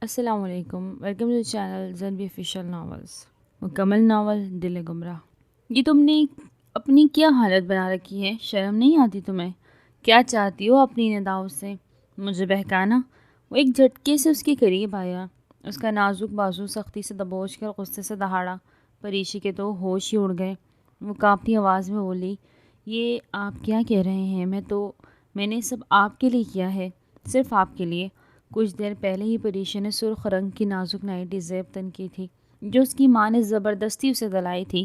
السلام علیکم، welcome to channel زنبی آفیشیل ناولز۔ مکمل ناول دل گمراہ۔ یہ تم نے اپنی کیا حالت بنا رکھی ہے؟ شرم نہیں آتی تمہیں؟ کیا چاہتی ہو اپنی نداؤں سے؟ مجھے بہکانا؟ وہ ایک جھٹکے سے اس کے قریب آیا، اس کا نازک بازو سختی سے دبوچ کر غصے سے دہاڑا۔ پریشی کے تو ہوش ہی اڑ گئے۔ وہ کانپتی آواز میں بولی، یہ آپ کیا کہہ رہے ہیں؟ میں نے سب آپ کے لیے کیا ہے، صرف آپ کے لیے۔ کچھ دیر پہلے ہی پریشی نے سرخ رنگ کی نازک نائٹی زیب تن کی تھی جو اس کی ماں نے زبردستی اسے دلائی تھی۔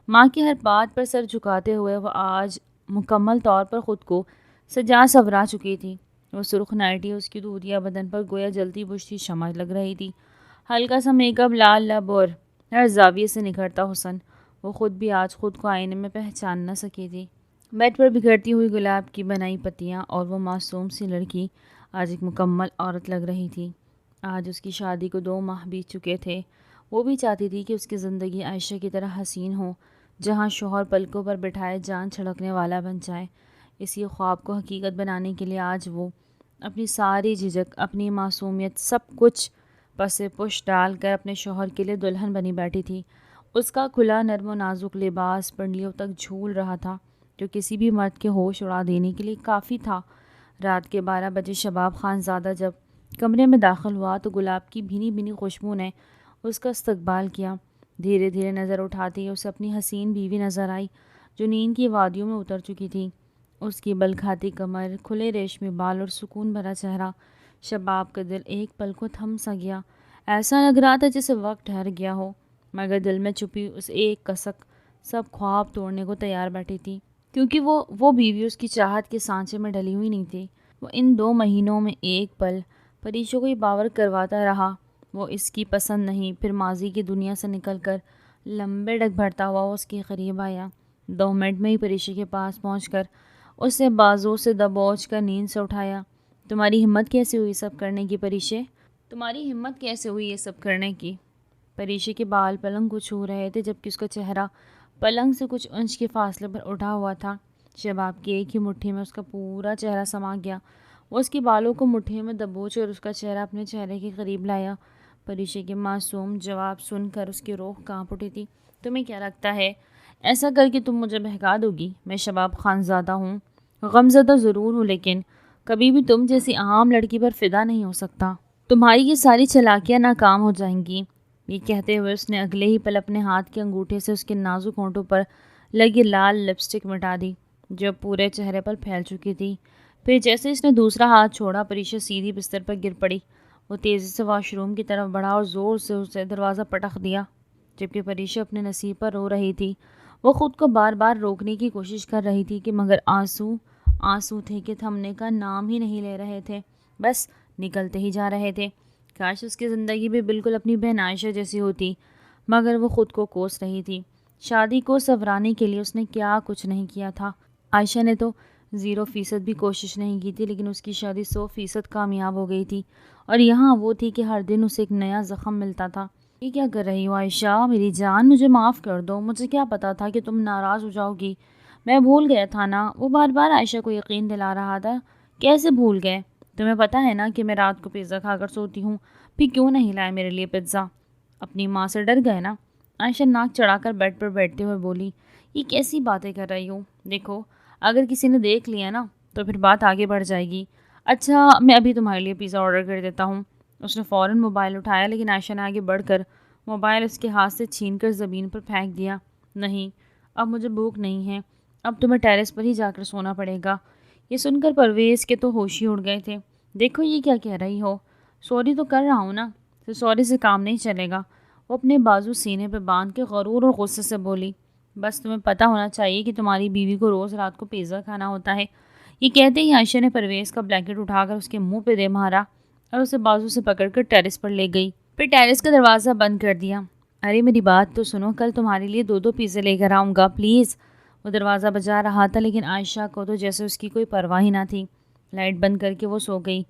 ماں کی ہر بات پر سر جھکاتے ہوئے وہ آج مکمل طور پر خود کو سجا سنورا چکی تھی۔ وہ سرخ نائٹی اس کی دودیا بدن پر گویا جلتی بجھتی شمع لگ رہی تھی۔ ہلکا سا میک اپ، لال لب اور ہر زاویے سے نکھرتا حسن۔ وہ خود بھی آج خود کو آئینے میں پہچان نہ سکی تھی۔ بیڈ پر بکھرتی ہوئی گلاب کی بنائی پتیاں اور وہ معصوم سی لڑکی آج ایک مکمل عورت لگ رہی تھی۔ آج اس کی شادی کو 2 ماہ بیت چکے تھے۔ وہ بھی چاہتی تھی کہ اس کی زندگی عائشہ کی طرح حسین ہو، جہاں شوہر پلکوں پر بٹھائے جان چھڑکنے والا بن جائے۔ اسی خواب کو حقیقت بنانے کے لیے آج وہ اپنی ساری جھجک، اپنی معصومیت، سب کچھ پس پش ڈال کر اپنے شوہر کے لیے دلہن بنی بیٹھی تھی۔ اس کا کھلا نرم و نازک لباس پنڈلیوں تک جھول رہا تھا، جو کسی بھی مرد کے ہوش اڑا دینے کے لیے کافی تھا۔ رات کے 12 بجے شباب خان زادہ جب کمرے میں داخل ہوا تو گلاب کی بھینی بھینی خوشبو نے اس کا استقبال کیا۔ دھیرے دھیرے نظر اٹھاتی ہی اسے اپنی حسین بیوی نظر آئی جو نیند کی وادیوں میں اتر چکی تھی۔ اس کی بل کھاتی کمر، کھلے ریشمی بال اور سکون بھرا چہرہ، شباب کا دل ایک پل کو تھم سا گیا۔ ایسا لگ رہا تھا جیسے وقت ٹھہر گیا ہو، مگر دل میں چھپی اس ایک کسک سب خواب توڑنے کو تیار بیٹھی تھی، کیونکہ وہ بیوی اس کی چاہت کے سانچے میں ڈلی ہوئی نہیں تھی۔ وہ ان 2 مہینوں میں ایک پل پریشی کو یہ باور کرواتا رہا وہ اس کی پسند نہیں، پھر ماضی کی دنیا سے نکل کر لمبے ڈگ بھرتا ہوا وہ اس کے قریب آیا۔ 2 منٹ میں ہی پریشی کے پاس پہنچ کر اسے بازو سے دبوچ کر نیند سے اٹھایا۔ تمہاری ہمت کیسے ہوئی سب کرنے کی پریشی؟ تمہاری ہمت کیسے ہوئی یہ سب کرنے کی؟ پریشی کے بال پلنگ کو چھو رہے تھے جبکہ اس کا چہرہ پلنگ سے کچھ انچ کے فاصلے پر اٹھا ہوا تھا۔ شباب کی ایک ہی مٹھی میں اس کا پورا چہرہ سما گیا۔ وہ اس کے بالوں کو مٹھی میں دبوچ اور اس کا چہرہ اپنے چہرے کے قریب لایا۔ پریشی کے معصوم جواب سن کر اس کی روح کانپ اٹھی تھی۔ تمہیں کیا لگتا ہے ایسا کر کے تم مجھے بہکا دو گی؟ میں شباب خان زادہ ہوں، غمزدہ ضرور ہوں، لیکن کبھی بھی تم جیسی عام لڑکی پر فدا نہیں ہو سکتا۔ تمہاری یہ ساری چالاکیاں ناکام ہو جائیں گی۔ یہ کہتے ہوئے اس نے اگلے ہی پل اپنے ہاتھ کے انگوٹھے سے اس کے نازک ہونٹوں پر لگی لال لپسٹک مٹا دی جو پورے چہرے پر پھیل چکی تھی۔ پھر جیسے اس نے دوسرا ہاتھ چھوڑا، پریشا سیدھی بستر پر گر پڑی۔ وہ تیزی سے واش روم کی طرف بڑھا اور زور سے اسے دروازہ پٹخ دیا، جبکہ پریشا اپنے نصیب پر رو رہی تھی۔ وہ خود کو بار بار روکنے کی کوشش کر رہی تھی کہ مگر آنسو تھے کہ تھمنے کا نام ہی نہیں لے رہے تھے، بس نکلتے ہی جا رہے تھے۔ کاش اس کی زندگی بھی بالکل اپنی بہن عائشہ جیسی ہوتی، مگر وہ خود کو کوس رہی تھی۔ شادی کو سنوارنے کے لیے اس نے کیا کچھ نہیں کیا تھا۔ عائشہ نے تو 0% بھی کوشش نہیں کی تھی، لیکن اس کی شادی 100% کامیاب ہو گئی تھی، اور یہاں وہ تھی کہ ہر دن اسے ایک نیا زخم ملتا تھا۔ یہ کیا کر رہی ہو عائشہ؟ میری جان، مجھے معاف کر دو، مجھے کیا پتا تھا کہ تم ناراض ہو جاؤ گی، میں بھول گیا تھا نا۔ وہ بار بار عائشہ کو یقین دلا رہا تھا۔ کیسے بھول گئے؟ تمہیں پتا ہے نا کہ میں رات کو پیزا کھا کر سوتی ہوں، پھر کیوں نہیں لائے میرے لیے پیزا؟ اپنی ماں سے ڈر گئے نا؟ عائشہ ناک چڑھا کر بیڈ پر بیٹھتے ہوئے بولی، یہ کیسی باتیں کر رہی ہوں؟ دیکھو، اگر کسی نے دیکھ لیا نا تو پھر بات آگے بڑھ جائے گی۔ اچھا، میں ابھی تمہارے لیے پیزا آرڈر کر دیتا ہوں۔ اس نے فوراً موبائل اٹھایا، لیکن عائشہ نے آگے بڑھ کر موبائل اس کے ہاتھ سے چھین کر زمین پر پھینک دیا۔ نہیں، اب مجھے بھوک نہیں ہے، اب تمہیں ٹیرس پر ہی جا کر سونا پڑے گا۔ یہ سن کر پرویز کے تو ہوش ہی اڑ گئے تھے۔ دیکھو یہ کیا کہہ رہی ہو؟ سوری تو کر رہا ہوں نا، تو سوری سے کام نہیں چلے گا۔ وہ اپنے بازو سینے پہ باندھ کے غرور اور غصے سے بولی، بس تمہیں پتہ ہونا چاہیے کہ تمہاری بیوی کو روز رات کو پیزا کھانا ہوتا ہے۔ یہ کہتے ہی عائشہ نے پرویز کا بلینکٹ اٹھا کر اس کے منہ پہ دے مارا اور اسے بازو سے پکڑ کر ٹیرس پر لے گئی، پھر ٹیرس کا دروازہ بند کر دیا۔ ارے میری بات تو سنو، کل تمہارے لیے 2 پیزے لے کر آؤں گا، پلیز۔ وہ دروازہ بجا رہا تھا، لیکن عائشہ کو تو جیسے اس کی کوئی پرواہ ہی نہ تھی۔ لائٹ بند کر کے وہ سو گئی۔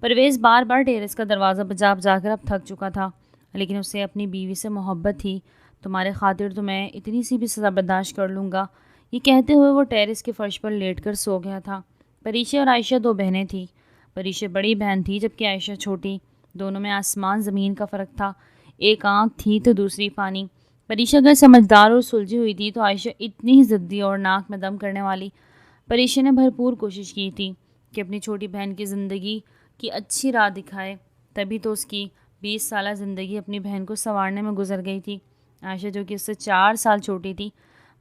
پرویز بار بار ٹیرس کا دروازہ بجا کر اب تھک چکا تھا، لیکن اسے اپنی بیوی سے محبت تھی۔ تمہارے خاطر تو میں اتنی سی بھی سزا برداشت کر لوں گا، یہ کہتے ہوئے وہ ٹیرس کے فرش پر لیٹ کر سو گیا تھا۔ پریشا اور عائشہ 2 بہنیں تھیں۔ پریشا بڑی بہن تھی جبکہ عائشہ چھوٹی۔ دونوں میں آسمان زمین کا فرق تھا، ایک آنکھ تھی تو دوسری پانی۔ پریشا اگر سمجھدار اور سلجھی ہوئی تھی تو عائشہ اتنی ہی ضدی اور ناک میں دم کرنے والی۔ پریشا نے بھرپور کوشش کی تھی کہ اپنی چھوٹی بہن کی زندگی کی اچھی راہ دکھائے، تبھی تو اس کی 20 سالہ زندگی اپنی بہن کو سنوارنے میں گزر گئی تھی۔ عائشہ جو کہ اس سے 4 سال چھوٹی تھی،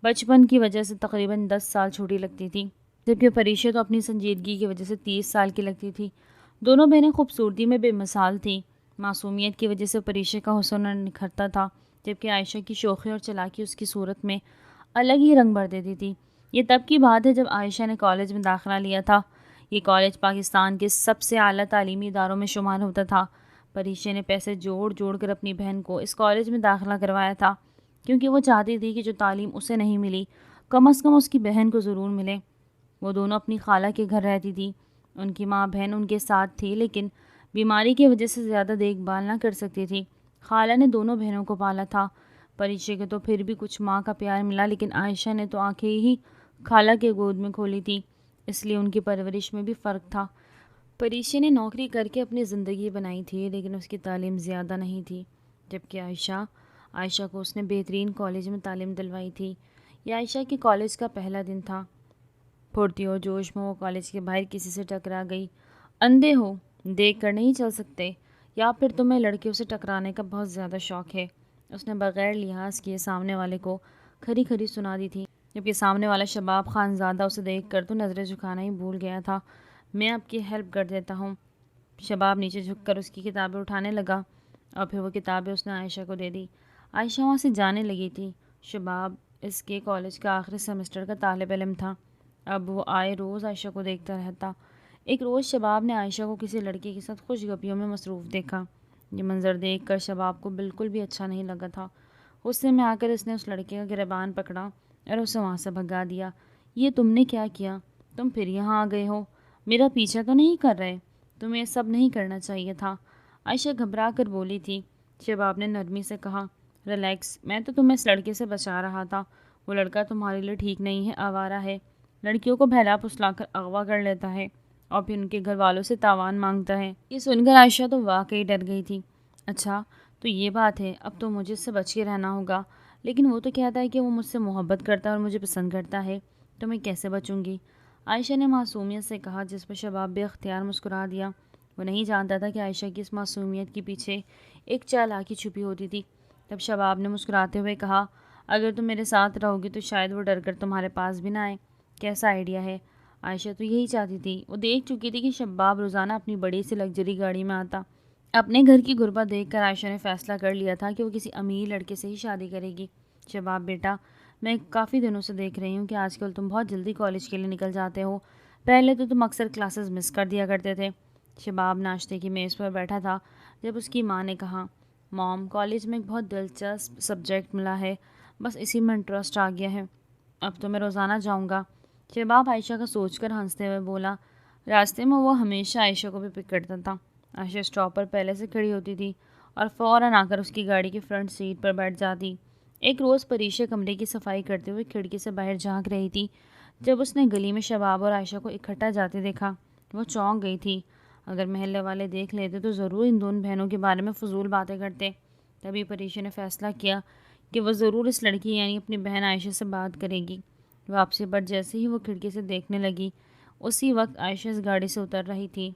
بچپن کی وجہ سے تقریباً 10 سال چھوٹی لگتی تھی، جبکہ پریشا تو اپنی سنجیدگی کی وجہ سے 30 سال کی لگتی تھی۔ دونوں بہنیں خوبصورتی میں بے مثال تھیں۔ معصومیت کی وجہ سے پریشا کا حسن نکھرتا تھا، جبکہ عائشہ کی شوخی اور چالاکی اس کی صورت میں الگ ہی رنگ بھر دیتی تھی۔ یہ تب کی بات ہے جب عائشہ نے کالج میں داخلہ لیا تھا۔ یہ کالج پاکستان کے سب سے اعلیٰ تعلیمی اداروں میں شمار ہوتا تھا۔ پریشا نے پیسے جوڑ جوڑ کر اپنی بہن کو اس کالج میں داخلہ کروایا تھا، کیونکہ وہ چاہتی تھی کہ جو تعلیم اسے نہیں ملی کم از کم اس کی بہن کو ضرور ملے۔ وہ دونوں اپنی خالہ کے گھر رہتی تھی۔ ان کی ماں بہن ان کے ساتھ تھی، لیکن بیماری کی وجہ سے زیادہ دیکھ بھال نہ کر سکتی تھی۔ خالہ نے دونوں بہنوں کو پالا تھا۔ پریشا کو تو پھر بھی کچھ ماں کا پیار ملا، لیکن عائشہ نے تو آنکھیں ہی خالہ کے گود میں کھولی تھی، اس لیے ان کی پرورش میں بھی فرق تھا۔ پریشا نے نوکری کر کے اپنی زندگی بنائی تھی، لیکن اس کی تعلیم زیادہ نہیں تھی، جبکہ عائشہ کو اس نے بہترین کالج میں تعلیم دلوائی تھی۔ یہ عائشہ کے کالج کا پہلا دن تھا۔ پھرتی اور جوش میں وہ کالج کے باہر کسی سے ٹکرا گئی۔ اندھے ہو، دیکھ کر نہیں چل سکتے، یا پھر تمہیں لڑکیوں سے ٹکرانے کا بہت زیادہ شوق ہے؟ اس نے بغیر لحاظ کیے سامنے والے کو کھری کھری سنا دی تھی، جبکہ سامنے والا شباب خانزادہ اسے دیکھ کر تو نظریں جھکانا ہی بھول گیا تھا۔ میں آپ کی ہیلپ کر دیتا ہوں۔ شباب نیچے جھک کر اس کی کتابیں اٹھانے لگا، اور پھر وہ کتابیں اس نے عائشہ کو دے دی۔ عائشہ وہاں سے جانے لگی تھی۔ شباب اس کے کالج کا آخری سیمسٹر کا طالب علم تھا۔ اب وہ آئے روز عائشہ کو دیکھتا رہتا۔ ایک روز شباب نے عائشہ کو کسی لڑکے کے ساتھ خوش گپیوں میں مصروف دیکھا۔ یہ منظر دیکھ کر شباب کو بالکل بھی اچھا نہیں لگا تھا۔ غصے میں آ کر اس نے اس لڑکے کا گریبان پکڑا اور اسے وہاں سے بھگا دیا۔ یہ تم نے کیا کیا؟ تم پھر یہاں آ گئے ہو؟ میرا پیچھا تو نہیں کر رہے؟ تمہیں یہ سب نہیں کرنا چاہیے تھا۔ عائشہ گھبرا کر بولی تھی۔ شباب نے نرمی سے کہا، ریلیکس، میں تو تمہیں اس لڑکے سے بچا رہا تھا۔ وہ لڑکا تمہارے لیے ٹھیک نہیں ہے، آوارہ ہے، لڑکیوں کو بہلا پھسلا کر اغوا کر لیتا ہے اور پھر ان کے گھر والوں سے تاوان مانگتا ہے۔ یہ سن کر عائشہ تو واقعی ڈر گئی تھی۔ اچھا تو یہ بات ہے، اب تو مجھے اس سے بچ کے رہنا ہوگا، لیکن وہ تو کہتا ہے کہ وہ مجھ سے محبت کرتا ہے اور مجھے پسند کرتا ہے، تو میں کیسے بچوں گی؟ عائشہ نے معصومیت سے کہا، جس پر شباب بے اختیار مسکرا دیا۔ وہ نہیں جانتا تھا کہ عائشہ کی اس معصومیت کے پیچھے ایک چالاکی چھپی ہوتی تھی۔ تب شباب نے مسکراتے ہوئے کہا، اگر تم میرے ساتھ رہو گی تو شاید وہ ڈر کر تمہارے پاس بھی نہ آئے۔ کیسا آئیڈیا ہے؟ عائشہ تو یہی چاہتی تھی۔ وہ دیکھ چکی تھی کہ شباب روزانہ اپنی بڑی سی لگژری گاڑی میں آتا۔ اپنے گھر کی غربت دیکھ کر عائشہ نے فیصلہ کر لیا تھا کہ وہ کسی امیر لڑکے سے ہی شادی کرے گی۔ شباب بیٹا، میں کافی دنوں سے دیکھ رہی ہوں کہ آج کل تم بہت جلدی کالج کے لیے نکل جاتے ہو، پہلے تو تم اکثر کلاسز مس کر دیا کرتے تھے۔ شباب ناشتے کی میز پر بیٹھا تھا جب اس کی ماں نے کہا، موم، کالج میں ایک بہت دلچسپ سبجیکٹ ملا ہے، بس اسی میں انٹرسٹ آ گیا ہے، اب تو میں روزانہ جاؤں گا۔ شباب عائشہ کا سوچ کر ہنستے ہوئے بولا۔ راستے میں وہ ہمیشہ عائشہ کو بھی پک کرتا تھا۔ عائشہ اسٹاپ پر پہلے سے کھڑی ہوتی تھی اور فوراً آ کر اس کی گاڑی کی فرنٹ سیٹ پر بیٹھ جاتی۔ ایک روز پریشا کمرے کی صفائی کرتے ہوئے کھڑکی سے باہر جھانک رہی تھی۔ جب اس نے گلی میں شباب اور عائشہ کو اکٹھا جاتے دیکھا، وہ چونک گئی تھی۔ اگر محلے والے دیکھ لیتے تو ضرور ان دونوں بہنوں کے بارے میں فضول باتیں کرتے۔ تبھی پریشا نے فیصلہ کیا کہ وہ ضرور اس لڑکی یعنی اپنی بہن عائشہ سے بات کرے گی۔ واپسی پر جیسے ہی وہ کھڑکی سے دیکھنے لگی، اسی وقت عائشہ اس گاڑی سے اتر رہی تھی۔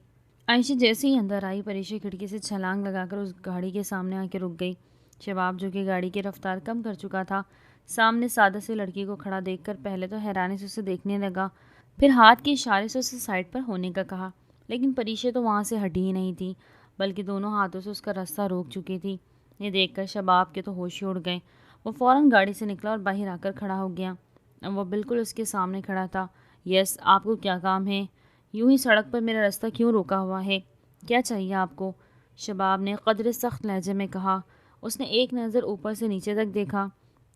عائشہ جیسے ہی اندر آئی، پریشا کھڑکی سے چھلانگ لگا کر اس گاڑی کے سامنے آ کے رک گئی۔ شباب جو کہ گاڑی کی رفتار کم کر چکا تھا، سامنے سادہ سی لڑکی کو کھڑا دیکھ کر پہلے تو حیرانی سے اسے دیکھنے لگا، پھر ہاتھ کے اشارے سے اسے سائڈ پر ہونے کا کہا، لیکن پریشا تو وہاں سے ہٹی ہی نہیں تھی، بلکہ دونوں ہاتھوں سے اس کا راستہ روک چکی تھی۔ یہ دیکھ کر شباب کے تو ہوش ہی اڑ گئے۔ وہ فوراً گاڑی سے نکلا اور باہر آ کر کھڑا ہو گیا۔ اب وہ بالکل اس کے سامنے کھڑا تھا۔ یس، آپ کو کیا کام ہے؟ یوں ہی سڑک پر میرا راستہ کیوں روکا ہوا ہے؟ کیا چاہیے آپ کو؟ شباب نے قدرے سخت لہجے میں کہا۔ اس نے ایک نظر اوپر سے نیچے تک دیکھا۔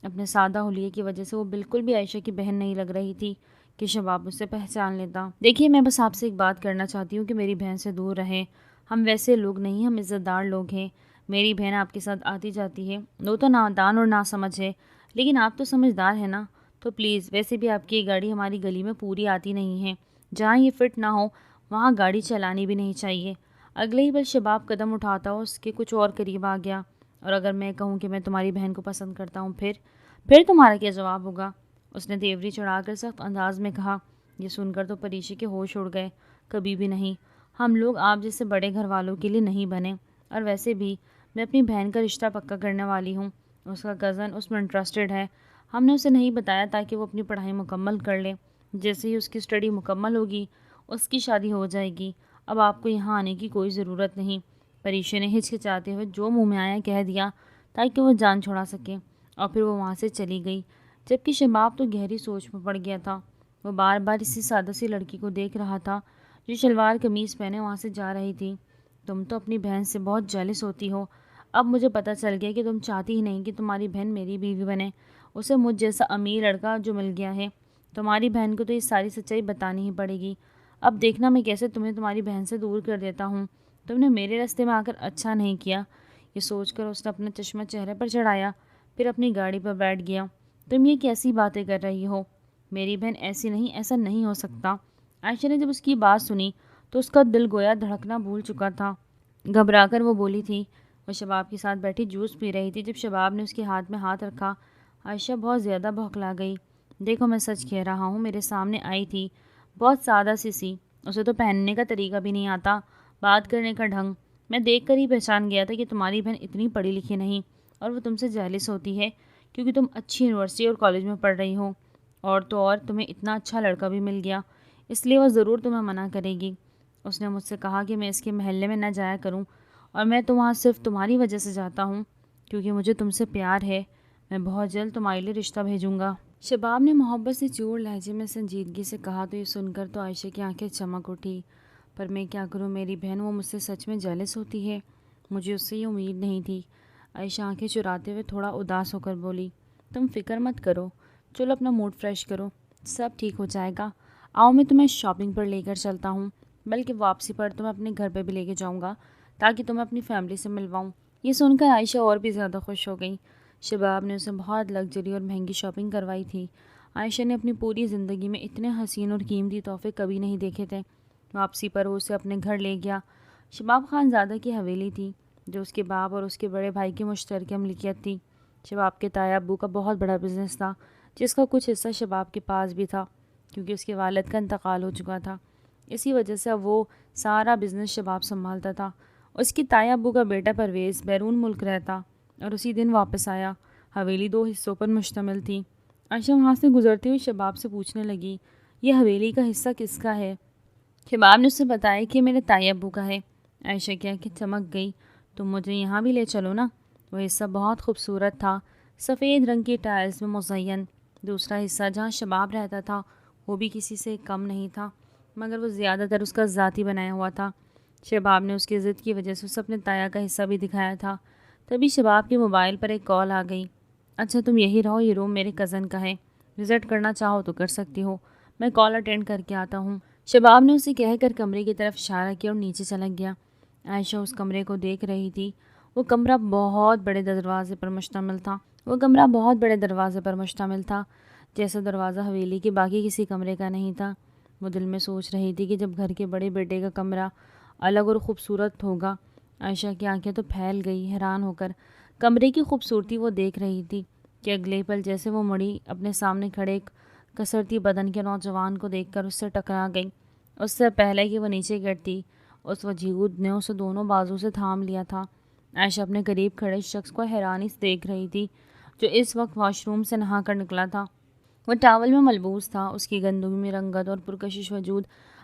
اپنے سادہ حلیے کی وجہ سے وہ بالکل بھی عائشہ کی بہن نہیں لگ رہی تھی کہ شباب اسے پہچان لیتا۔ دیکھیے، میں بس آپ سے ایک بات کرنا چاہتی ہوں کہ میری بہن سے دور رہیں۔ ہم ویسے لوگ نہیں، ہم عزت دار لوگ ہیں۔ میری بہن آپ کے ساتھ آتی جاتی ہے، وہ تو نادان اور ناسمجھ ہے، لیکن آپ تو سمجھدار ہیں نا، تو پلیز، ویسے بھی آپ کی یہ گاڑی ہماری گلی میں پوری آتی نہیں ہے، جہاں یہ فٹ نہ ہو وہاں گاڑی چلانی بھی نہیں چاہیے۔ اگلے ہی پل شباب قدم اٹھاتا ہوا اس کے کچھ اور قریب آ گیا۔ اور اگر میں کہوں کہ میں تمہاری بہن کو پسند کرتا ہوں پھر تمہارا کیا جواب ہوگا؟ اس نے تیوری چڑھا کر سخت انداز میں کہا۔ یہ سن کر تو پریشی کے ہوش اڑ گئے۔ کبھی بھی نہیں، ہم لوگ آپ جیسے بڑے گھر والوں کے لیے نہیں بنے، اور ویسے بھی میں اپنی بہن کا رشتہ پکا کرنے والی ہوں۔ اس کا کزن اس میں انٹرسٹڈ ہے۔ ہم نے اسے نہیں بتایا تاکہ وہ اپنی پڑھائی مکمل کر لے۔ جیسے ہی اس کی اسٹڈی مکمل ہوگی اس کی شادی ہو جائے گی۔ اب آپ کو یہاں آنے کی کوئی ضرورت نہیں۔ پریشی نے ہچکچاتے ہوئے جو منہ میں آیا کہہ دیا تاکہ وہ جان چھڑا سکے، اور پھر وہ وہاں سے چلی گئی، جبکہ شباب تو گہری سوچ میں پڑ گیا تھا۔ وہ بار بار اسی سادہ سی لڑکی کو دیکھ رہا تھا جو شلوار قمیض پہنے وہاں سے جا رہی تھی۔ تم تو اپنی بہن سے بہت جیلس ہوتی ہو۔ اب مجھے پتہ چل گیا کہ تم چاہتی ہی نہیں کہ تمہاری بہن میری بیوی بنے۔ اسے مجھ جیسا امیر لڑکا جو مل گیا ہے۔ تمہاری بہن کو تو یہ ساری سچائی بتانی ہی پڑے گی۔ اب دیکھنا میں کیسے تمہیں تمہاری بہن سے دور کر دیتا ہوں۔ تم نے میرے راستے میں آ کر اچھا نہیں کیا۔ یہ سوچ کر اس نے اپنا چشمہ چہرے پر چڑھایا، پھر اپنی گاڑی پر بیٹھ گیا۔ تم یہ کیسی باتیں کر رہی ہو؟ میری بہن ایسی نہیں، ایسا نہیں ہو سکتا۔ عائشہ نے جب اس کی بات سنی تو اس کا دل گویا دھڑکنا بھول چکا تھا۔ گھبرا کر وہ بولی تھی۔ وہ شباب کے ساتھ بیٹھی جوس پی رہی تھی۔ جب شباب نے اس کے ہاتھ میں ہاتھ رکھا، عائشہ بہت زیادہ بھوکلا گئی۔ دیکھو میں سچ کہہ رہا ہوں، میرے سامنے آئی تھی، بہت سادہ سی، اسے تو پہننے کا طریقہ بھی نہیں آتا، بات کرنے کا ڈھنگ۔ میں دیکھ کر ہی پہچان گیا تھا کہ تمہاری بہن اتنی پڑھی لکھی نہیں، اور وہ تم سے جیلس ہوتی ہے کیونکہ تم اچھی یونیورسٹی اور کالج میں پڑھ رہی ہو، اور تو اور تمہیں اتنا اچھا لڑکا بھی مل گیا، اس لیے وہ ضرور تمہیں منع کرے گی۔ اس نے مجھ سے کہا کہ میں اس کے محلے میں نہ جایا کروں، اور میں تو وہاں صرف تمہاری وجہ سے جاتا ہوں کیونکہ مجھے تم سے پیار ہے۔ میں بہت جلد تمہارے لیے رشتہ بھیجوں گا۔ شباب نے محبت سے چور لہجے میں سنجیدگی سے کہا تو یہ سن کر تو عائشہ کی آنکھیں چمک اٹھی۔ پر میں کیا کروں میری بہن، وہ مجھ سے سچ میں جیلس ہوتی ہے، مجھے اس سے یہ امید نہیں تھی۔ عائشہ آنکھیں چراتے ہوئے تھوڑا اداس ہو کر بولی، تم فکر مت کرو، چلو اپنا موڈ فریش کرو، سب ٹھیک ہو جائے گا۔ آؤ میں تمہیں شاپنگ پر لے کر چلتا ہوں، بلکہ واپسی پر تمہیں اپنے گھر پہ بھی لے کے جاؤں گا تاکہ تمہیں اپنی فیملی سے ملواؤں۔ یہ سن کر عائشہ اور بھی زیادہ خوش ہو گئی۔ شباب نے اسے بہت لگژری اور مہنگی شاپنگ کروائی تھی۔ عائشہ نے اپنی پوری زندگی میں اتنے حسین اور قیمتی تحفے کبھی نہیں دیکھے تھے۔ واپسی پر وہ اسے اپنے گھر لے گیا۔ شباب خان زادہ کی حویلی تھی جو اس کے باپ اور اس کے بڑے بھائی کی مشترکہ ملکیت تھی۔ شباب کے تایا ابو کا بہت بڑا بزنس تھا جس کا کچھ حصہ شباب کے پاس بھی تھا کیونکہ اس کے والد کا انتقال ہو چکا تھا۔ اسی وجہ سے اب وہ سارا بزنس شباب سنبھالتا تھا۔ اس کی تایا ابو کا بیٹا پرویز بیرون ملک رہتا اور اسی دن واپس آیا۔ حویلی 2 حصوں پر مشتمل تھی۔ عائشہ وہاں سے گزرتی ہوئی شباب سے پوچھنے لگی، یہ حویلی کا حصہ کس کا ہے؟ شباب نے اسے بتایا کہ میرے تائی ابو کا ہے۔ عائشہ کی آنکھیں چمک گئی، تم مجھے یہاں بھی لے چلو نا۔ وہ حصہ بہت خوبصورت تھا، سفید رنگ کی ٹائلز میں مزین۔ دوسرا حصہ جہاں شباب رہتا تھا وہ بھی کسی سے کم نہیں تھا، مگر وہ زیادہ تر اس کا ذاتی بنایا ہوا تھا۔ شباب نے اس کی ضد کی وجہ سے اسے اپنے تایا کا حصہ بھی دکھایا تھا۔ تبھی شباب کے موبائل پر ایک کال آ گئی۔ اچھا تم یہی رہو، یہ روم میرے کزن کا ہے، وزٹ کرنا چاہو تو کر سکتی ہو، میں کال اٹینڈ کر کے آتا ہوں۔ شباب نے اسے کہہ کر کمرے کی طرف اشارہ کیا اور نیچے چلا گیا۔ عائشہ اس کمرے کو دیکھ رہی تھی۔ وہ کمرہ بہت بڑے دروازے پر مشتمل تھا، جیسا دروازہ حویلی کے باقی کسی کمرے کا نہیں تھا۔ وہ دل میں سوچ رہی تھی کہ جب گھر کے بڑے بیٹے کا کمرہ الگ اور خوبصورت ہوگا۔ عائشہ کی آنکھیں تو پھیل گئی، حیران ہو کر کمرے کی خوبصورتی وہ دیکھ رہی تھی کہ اگلے پل جیسے وہ مڑی اپنے سامنے کھڑے ایک کسرتی بدن کے نوجوان کو دیکھ کر اس سے ٹکرا گئی۔ اس سے پہلے کہ وہ نیچے گرتی اس وجود نے اسے دونوں بازو سے تھام لیا تھا۔ عائشہ اپنے قریب کھڑے شخص کو حیرانی سے دیکھ رہی تھی جو اس وقت واش روم سے نہا کر نکلا تھا۔ وہ ٹاول میں ملبوس تھا، اس کی گندمی رنگت اور پرکشش وجود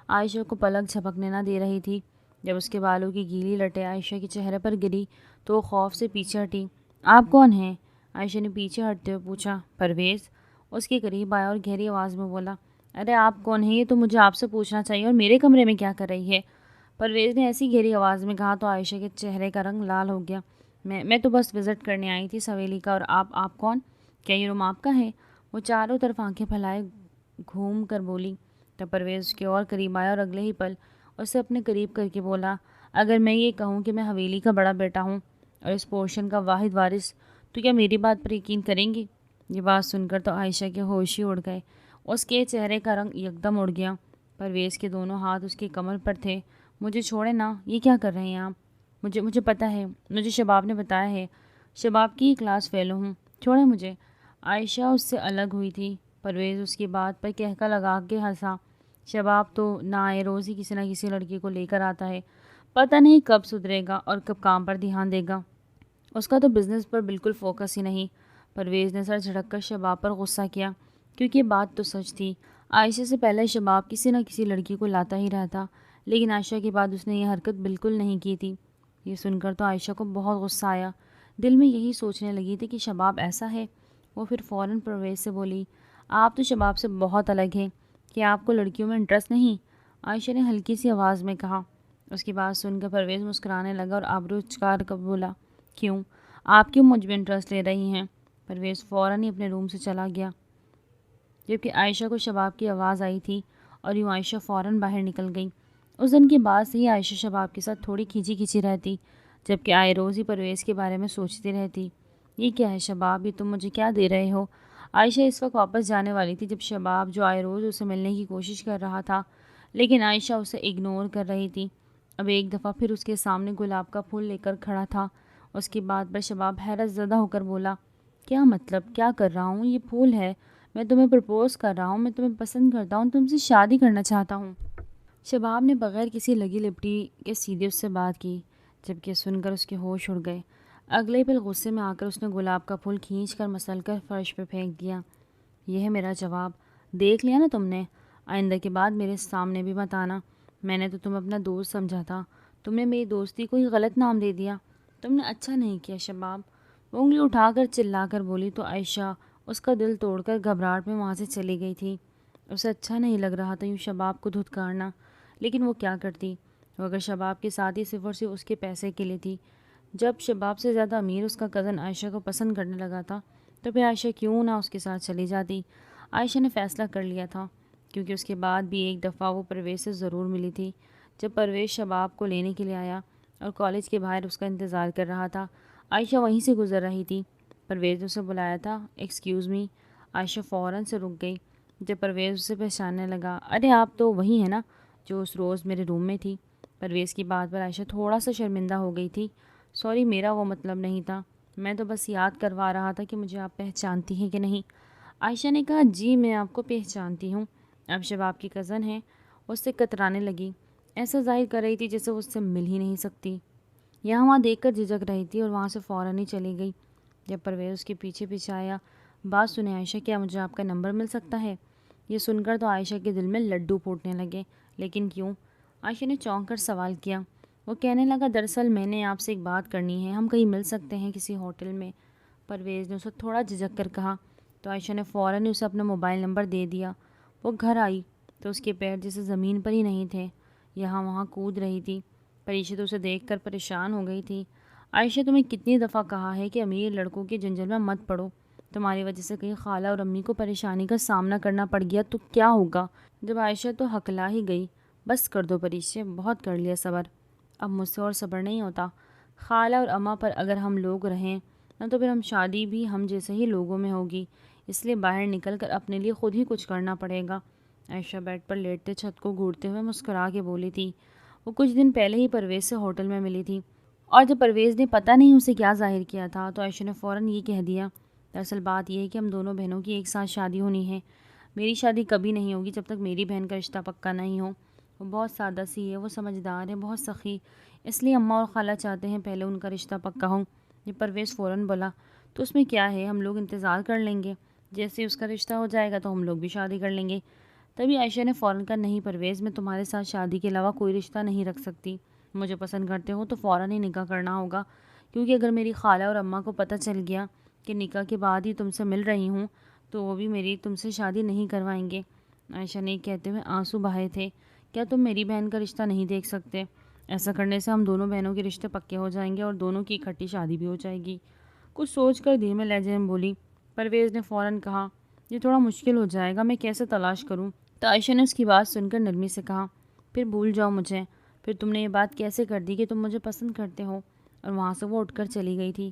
عائشہ کو پلک جھپکنے نہ دے رہی تھی۔ جب اس کے بالوں کی گیلی لٹیں عائشہ کے چہرے پر گری تو وہ خوف سے پیچھے ہٹی۔ آپ کون ہیں؟ عائشہ نے پیچھے ہٹتے ہوئے پوچھا۔ پرویز۔ اس کے قریب آیا اور گہری آواز میں بولا، ارے آپ کون ہیں؟ یہ تو مجھے آپ سے پوچھنا چاہیے، اور میرے کمرے میں کیا کر رہی ہے؟ پرویز نے ایسی گہری آواز میں کہا تو عائشہ کے چہرے کا رنگ لال ہو گیا۔ میں تو بس وزٹ کرنے آئی تھی اس حویلی کا، اور آپ کون؟ کیا یہ روم آپ کا ہے؟ وہ چاروں طرف آنکھیں پھیلائے گھوم کر بولی۔ تب پرویز اس کے اور قریب آیا اور اگلے ہی پل اسے اپنے قریب کر کے بولا، اگر میں یہ کہوں کہ میں حویلی کا بڑا بیٹا ہوں اور اس پورشن کا واحد وارث، تو کیا میری بات پر یقین کریں گی؟ یہ بات سن کر تو عائشہ کے ہوش ہی اڑ گئے، اس کے چہرے کا رنگ یکدم اڑ گیا۔ پرویز کے دونوں ہاتھ اس کی کمر پر تھے، مجھے چھوڑیں نا، یہ کیا کر رہے ہیں آپ؟ مجھے پتہ ہے، مجھے شباب نے بتایا ہے، شباب کی کلاس فیلو ہوں، چھوڑیں مجھے۔ عائشہ اس سے الگ ہوئی تھی۔ پرویز اس کی بات پر کہکا لگا کے ہنسا۔ شباب تو نہ آئے روز ہی کسی نہ کسی لڑکی کو لے کر آتا ہے، پتہ نہیں کب سدھرے گا اور کب کام پر دھیان دے گا۔ اس کا تو بزنس پر بالکل فوکس ہی نہیں۔ پرویز نے سر جھٹک کر شباب پر غصہ کیا، کیونکہ یہ بات تو سچ تھی۔ عائشہ سے پہلے شباب کسی نہ کسی لڑکی کو لاتا ہی رہتا، لیکن عائشہ کے بعد اس نے یہ حرکت بالکل نہیں کی تھی۔ یہ سن کر تو عائشہ کو بہت غصہ آیا، دل میں یہی سوچنے لگی تھی کہ شباب ایسا ہے۔ وہ پھر فوراً پرویز سے بولی، آپ تو شباب سے بہت الگ ہیں، کہ آپ کو لڑکیوں میں انٹرسٹ نہیں؟ عائشہ نے ہلکی سی آواز میں کہا۔ اس کی بات سن کر پرویز مسکرانے لگا اور آبرو اچکار کر بولا، کیوں؟ آپ کیوں مجھ میں انٹرسٹ لے رہی ہیں؟ پرویز فوراً ہی اپنے روم سے چلا گیا، جبکہ عائشہ کو شباب کی آواز آئی تھی اور یوں عائشہ فوراً باہر نکل گئی۔ اس دن کے بعد سے ہی عائشہ شباب کے ساتھ تھوڑی کھینچی کھینچی رہتی، جبکہ آئے روز ہی پرویز کے بارے میں سوچتی رہتی۔ یہ کیا ہے شباب، یہ تم مجھے کیا دے رہے ہو؟ عائشہ اس وقت واپس جانے والی تھی جب شباب، جو آئے روز اسے ملنے کی کوشش کر رہا تھا، لیکن عائشہ اسے اگنور کر رہی تھی، اب ایک دفعہ پھر اس کے سامنے گلاب کا پھول لے کر کھڑا تھا۔ اس کی بات پر شباب حیرت زدہ ہو کر بولا، کیا مطلب؟ کیا کر رہا ہوں؟ یہ پھول ہے، میں تمہیں پرپوز کر رہا ہوں، میں تمہیں پسند کرتا ہوں، تم سے شادی کرنا چاہتا ہوں۔ شباب نے بغیر کسی لگی لپٹی کے سیدھے اس سے بات کی، جبکہ سن کر اس کے ہوش اڑ گئے۔ اگلے پل غصے میں آ کر اس نے گلاب کا پھول کھینچ کر مسل کر فرش پہ پھینک دیا۔ یہ ہے میرا جواب، دیکھ لیا نا تم نے؟ آئندہ کے بعد میرے سامنے بھی مت آنا، میں نے تو تمہیں اپنا دوست سمجھا تھا، تم نے میری دوستی کو ہی غلط نام دے دیا، تم نے اچھا نہیں کیا شباب۔ وہ انگلی اٹھا کر چلا کر بولی تو عائشہ اس کا دل توڑ کر گھبراہٹ میں وہاں سے چلی گئی تھی۔ اسے اچھا نہیں لگ رہا تھا یوں شباب کو دھتکارنا، لیکن وہ کیا کرتی؟ وہ اگر شباب کے ساتھ ہی صرف اور صرف اس کے پیسے کے لیے تھی۔ جب شباب سے زیادہ امیر اس کا کزن عائشہ کو پسند کرنے لگا تھا، تو پھر عائشہ کیوں نہ اس کے ساتھ چلی جاتی؟ عائشہ نے فیصلہ کر لیا تھا، کیونکہ اس کے بعد بھی ایک دفعہ وہ پرویز سے ضرور ملی تھی۔ جب پرویز شباب کو لینے کے لیے آیا اور کالج کے باہر اس کا انتظار کر رہا تھا، عائشہ وہیں سے گزر رہی تھی۔ پرویز نے اسے بلایا تھا، ایکسکیوز می۔ عائشہ فوراً سے رک گئی۔ جب پرویز اسے پہچاننے لگا، ارے آپ تو وہی ہیں نا جو اس روز میرے روم میں تھی۔ پرویز کی بات پر عائشہ تھوڑا سا شرمندہ ہو گئی تھی۔ سوری، میرا وہ مطلب نہیں تھا، میں تو بس یاد کروا رہا تھا کہ مجھے آپ پہچانتی ہیں کہ نہیں۔ عائشہ نے کہا، جی میں آپ کو پہچانتی ہوں، آپ شباب کی کزن ہیں۔ اس سے کترانے لگی، ایسا ظاہر کر رہی تھی جیسے وہ اس سے مل ہی نہیں سکتی، یہاں وہاں دیکھ کر جھجک رہی تھی اور وہاں سے فوراً ہی چلی گئی۔ جب پرویز اس کے پیچھے پیچھے آیا، بات سنیں عائشہ، کیا مجھے آپ کا نمبر مل سکتا ہے؟ یہ سن کر تو عائشہ کے دل میں لڈو پھوٹنے لگے، لیکن کیوں؟ عائشہ نے چونک کر سوال کیا۔ وہ کہنے لگا، دراصل میں نے آپ سے ایک بات کرنی ہے، ہم کہیں مل سکتے ہیں کسی ہوٹل میں؟ پرویز نے اسے تھوڑا جھجک کر کہا، تو عائشہ نے فوراً ہی اسے اپنا موبائل نمبر دے دیا۔ وہ گھر آئی تو اس کے پیر جیسے زمین پر ہی نہیں تھے، یہاں وہاں کود رہی تھی۔ پریشا تو اسے دیکھ کر پریشان ہو گئی تھی۔ عائشہ، تمہیں کتنی دفعہ کہا ہے کہ امیر لڑکوں کے جنجل میں مت پڑو، تمہاری وجہ سے کہیں خالہ اور امی کو پریشانی کا سامنا کرنا پڑ گیا تو کیا ہوگا؟ جب عائشہ تو ہکلا ہی گئی، بس کر دو پریشا، بہت کر لیا صبر، اب مجھ سے اور صبر نہیں ہوتا۔ خالہ اور اماں پر اگر ہم لوگ رہیں نہ تو پھر ہم شادی بھی ہم جیسے ہی لوگوں میں ہوگی، اس لیے باہر نکل کر اپنے لیے خود ہی کچھ کرنا پڑے گا۔ عائشہ بیڈ پر لیٹتے چھت کو گھورتے ہوئے مسکرا کے بولی تھی۔ وہ کچھ دن پہلے ہی پرویز سے ہوٹل میں ملی تھی، اور جب پرویز نے پتہ نہیں اسے کیا ظاہر کیا تھا تو عائشہ نے فوراً یہ کہہ دیا، دراصل بات یہ ہے کہ ہم دونوں بہنوں کی ایک ساتھ شادی ہونی ہے، میری شادی کبھی نہیں ہوگی جب تک میری بہن کا رشتہ پکا نہیں ہو۔ وہ بہت سادہ سی ہے، وہ سمجھدار ہے، بہت سخی، اس لیے اماں اور خالہ چاہتے ہیں پہلے ان کا رشتہ پکا ہو۔ یہ پرویز فوراً بولا، تو اس میں کیا ہے، ہم لوگ انتظار کر لیں گے، جیسے اس کا رشتہ ہو جائے گا تو ہم لوگ بھی شادی کر لیں گے۔ تبھی عائشہ نے فوراً کہا، نہیں پرویز، میں تمہارے ساتھ شادی کے علاوہ کوئی رشتہ نہیں رکھ سکتی، مجھے پسند کرتے ہو تو فوراً ہی نکاح کرنا ہوگا، کیونکہ اگر میری خالہ اور اماں کو پتہ چل گیا کہ نکاح کے بعد ہی تم سے مل رہی ہوں تو وہ بھی میری تم سے شادی نہیں کروائیں گے۔ عائشہ نے کہتے ہوئے آنسو بہائے تھے، کیا تم میری بہن کا رشتہ نہیں دیکھ سکتے؟ ایسا کرنے سے ہم دونوں بہنوں کے رشتے پکے ہو جائیں گے اور دونوں کی اکٹھی شادی بھی ہو جائے گی۔ کچھ سوچ کر دھیمے لہجے میں بولی۔ پرویز نے فوراً کہا، یہ تھوڑا مشکل ہو جائے گا، میں کیسے تلاش کروں؟ تو عائشہ نے اس کی بات سن کر نرمی سے کہا، پھر بھول جاؤ مجھے، پھر تم نے یہ بات کیسے کر دی کہ تم مجھے پسند کرتے ہو؟ اور وہاں سے وہ اٹھ کر چلی گئی تھی۔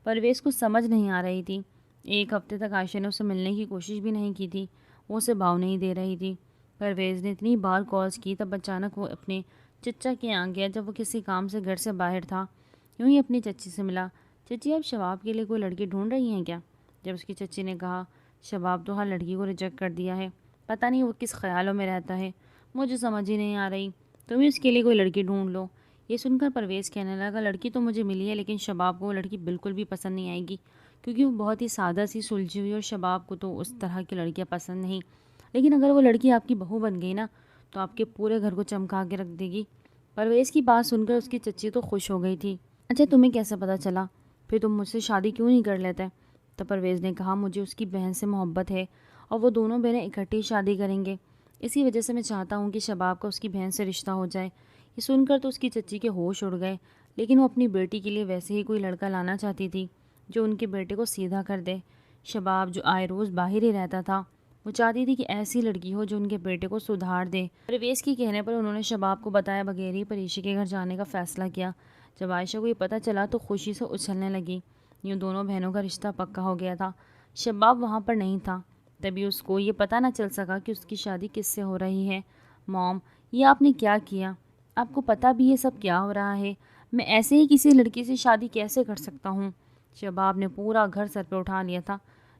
پرویز کو سمجھ نہیں آ رہی تھی، ایک ہفتے تک عائشہ نے اسے ملنے کی کوشش بھی نہیں کی تھی، وہ اسے بھاؤ نہیں دے رہی تھی۔ پرویز نے اتنی بار کالز کی، تب اچانک وہ اپنے چچا کے یہاں گیا جب وہ کسی کام سے گھر سے باہر تھا۔ یوں ہی اپنی چچی سے ملا۔ چچی آپ شباب کے لیے کوئی لڑکی ڈھونڈ رہی ہیں کیا؟ جب اس کی چچی نے کہا شباب تو ہر لڑکی کو ریجیکٹ کر دیا ہے، پتہ نہیں وہ کس خیالوں میں رہتا ہے، مجھے سمجھ ہی نہیں آ رہی، تم ہی اس کے لیے کوئی لڑکی ڈھونڈ لو۔ یہ سن کر پرویز کہنے لگا لڑکی تو مجھے ملی ہے لیکن شباب کو وہ لڑکی بالکل بھی پسند نہیں آئے گی، کیونکہ وہ بہت ہی سادہ سی سلجھی ہوئی اور شباب کو تو اس طرح کی لڑکیاں پسند نہیں، لیکن اگر وہ لڑکی آپ کی بہو بن گئی نا تو آپ کے پورے گھر کو چمکا کے رکھ دے گی۔ پرویز کی بات سن کر اس کی چچی تو خوش ہو گئی تھی۔ اچھا تمہیں کیسے پتہ چلا؟ پھر تم مجھ سے شادی کیوں نہیں کر لیتے؟ تو پرویز نے کہا مجھے اس کی بہن سے محبت ہے اور وہ دونوں بہنیں اکٹھی شادی کریں گے، اسی وجہ سے میں چاہتا ہوں کہ شباب کا اس کی بہن سے رشتہ ہو جائے۔ یہ سن کر تو اس کی چچی کے ہوش اڑ گئے، لیکن وہ اپنی بیٹی کے لیے ویسے ہی کوئی لڑکا لانا چاہتی تھی جو ان کے بیٹے کو سیدھا کر دے۔ شباب جو آئے روز باہر ہی رہتا تھا، وہ چاہتی تھی کہ ایسی لڑکی ہو جو ان کے بیٹے کو سدھار دے۔ پرویز کے کہنے پر انہوں نے شباب کو بتایا بغیر ہی پریشی کے گھر جانے کا فیصلہ کیا۔ جب عائشہ کو یہ پتہ چلا تو خوشی سے اچھلنے لگی، یوں دونوں بہنوں کا رشتہ پکا ہو گیا تھا۔ شباب وہاں پر نہیں تھا، تبھی اس کو یہ پتہ نہ چل سکا کہ اس کی شادی کس سے ہو رہی ہے۔ موم، یہ آپ نے کیا کیا؟ آپ کو پتہ بھی یہ سب کیا ہو رہا ہے؟ میں ایسے ہی کسی لڑکی سے شادی کیسے کر سکتا ہوں؟ شباب نے پورا گھر سر پہ اٹھا لیا تھا۔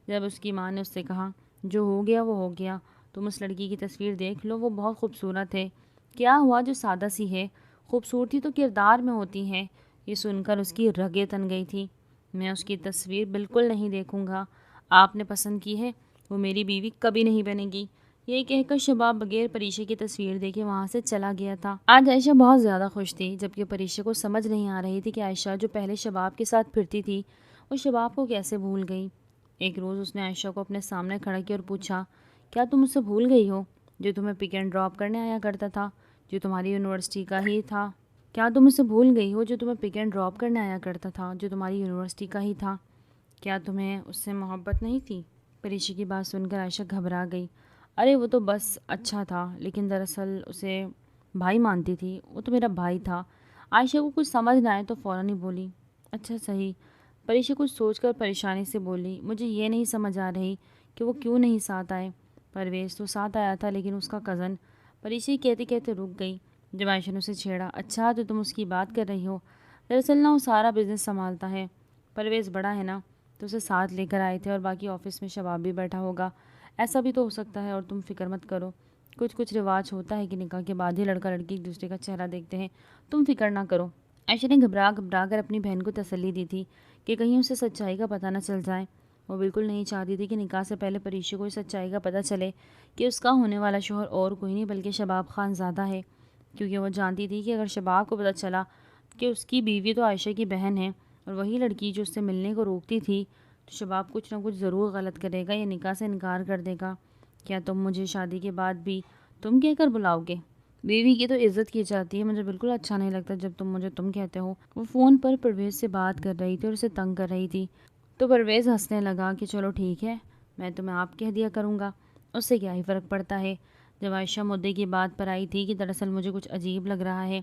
جب اس کی ماں نے اس سے کہا جو ہو گیا وہ ہو گیا، تم اس لڑکی کی تصویر دیکھ لو، وہ بہت خوبصورت ہے، کیا ہوا جو سادہ سی ہے، خوبصورتی تو کردار میں ہوتی ہے۔ یہ سن کر اس کی رگیں تن گئی تھی۔ میں اس کی تصویر بالکل نہیں دیکھوں گا، آپ نے پسند کی ہے، وہ میری بیوی کبھی نہیں بنے گی۔ یہ کہہ کر شباب بغیر پریشا کی تصویر دیکھے وہاں سے چلا گیا تھا۔ آج عائشہ بہت زیادہ خوش تھی، جبکہ پریشا کو سمجھ نہیں آ رہی تھی کہ عائشہ جو پہلے شباب کے ساتھ پھرتی تھی وہ شباب کو کیسے بھول گئی۔ ایک روز اس نے عائشہ کو اپنے سامنے کھڑا کیا اور پوچھا کیا تم مجھ سے بھول گئی ہو جو تمہیں پک اینڈ ڈراپ کرنے آیا کرتا تھا، جو تمہاری یونیورسٹی کا ہی تھا؟ کیا تم مجھ سے بھول گئی ہو جو تمہیں پک اینڈ ڈراپ کرنے آیا کرتا تھا، جو تمہاری یونیورسٹی کا ہی تھا؟ کیا تمہیں اس سے محبت نہیں تھی؟ پریشا کی بات سن کر عائشہ گھبرا گئی۔ ارے وہ تو بس اچھا تھا، لیکن دراصل اسے بھائی مانتی تھی، وہ تو میرا بھائی تھا۔ عائشہ کو کچھ سمجھ نہ آئے تو فوراً ہی بولی اچھا صحیح۔ پریشا کچھ سوچ کر پریشانی سے بولی مجھے یہ نہیں سمجھ آ رہی کہ وہ کیوں نہیں ساتھ آئے۔ پرویز تو ساتھ آیا تھا لیکن اس کا کزن۔ پریشا کہتے کہتے رک گئی۔ جب عائشہ نے اسے چھیڑا اچھا تو تم اس کی بات کر رہی ہو، دراصل نہ وہ سارا بزنس سنبھالتا ہے، پرویز بڑا ہے نا تو اسے ساتھ لے کر آئے تھے، اور باقی آفس میں شباب بھی بیٹھا ہوگا، ایسا بھی تو ہو سکتا ہے، اور تم فکر مت کرو، کچھ رواج ہوتا ہے کہ نکاح کے بعد ہی لڑکا لڑکی ایک دوسرے کا چہرہ دیکھتے ہیں، تم فکر نہ کرو۔ عائشہ نے گھبرا کر اپنی بہن کو تسلی دی تھی کہ کہیں اسے سچائی کا پتہ نہ چل جائے۔ وہ بالکل نہیں چاہتی تھی کہ نکاح سے پہلے پریشا کو اس سچائی کا پتہ چلے کہ اس کا ہونے والا شوہر اور کوئی نہیں بلکہ شباب خان زادہ ہے، کیونکہ وہ جانتی تھی کہ اگر شباب کو پتہ چلا کہ اس کی بیوی تو عائشہ کی بہن ہے اور وہی لڑکی جو اس سے ملنے کو روکتی تھی، تو شباب کچھ نہ کچھ ضرور غلط کرے گا یا نکاح سے انکار کر دے گا۔ کیا تم مجھے شادی کے بعد بھی تم کہہ کر بلاؤ گے؟ بیوی کی تو عزت کی جاتی ہے، مجھے بالکل اچھا نہیں لگتا جب تم مجھے تم کہتے ہو۔ وہ فون پر پرویز سے بات کر رہی تھی اور اسے تنگ کر رہی تھی، تو پرویز ہنسنے لگا کہ چلو ٹھیک ہے، میں تمہیں آپ کہہ دیا کروں گا، اس سے کیا ہی فرق پڑتا ہے۔ جب عائشہ مدعے کی بات پر آئی تھی کہ دراصل مجھے کچھ عجیب لگ رہا ہے،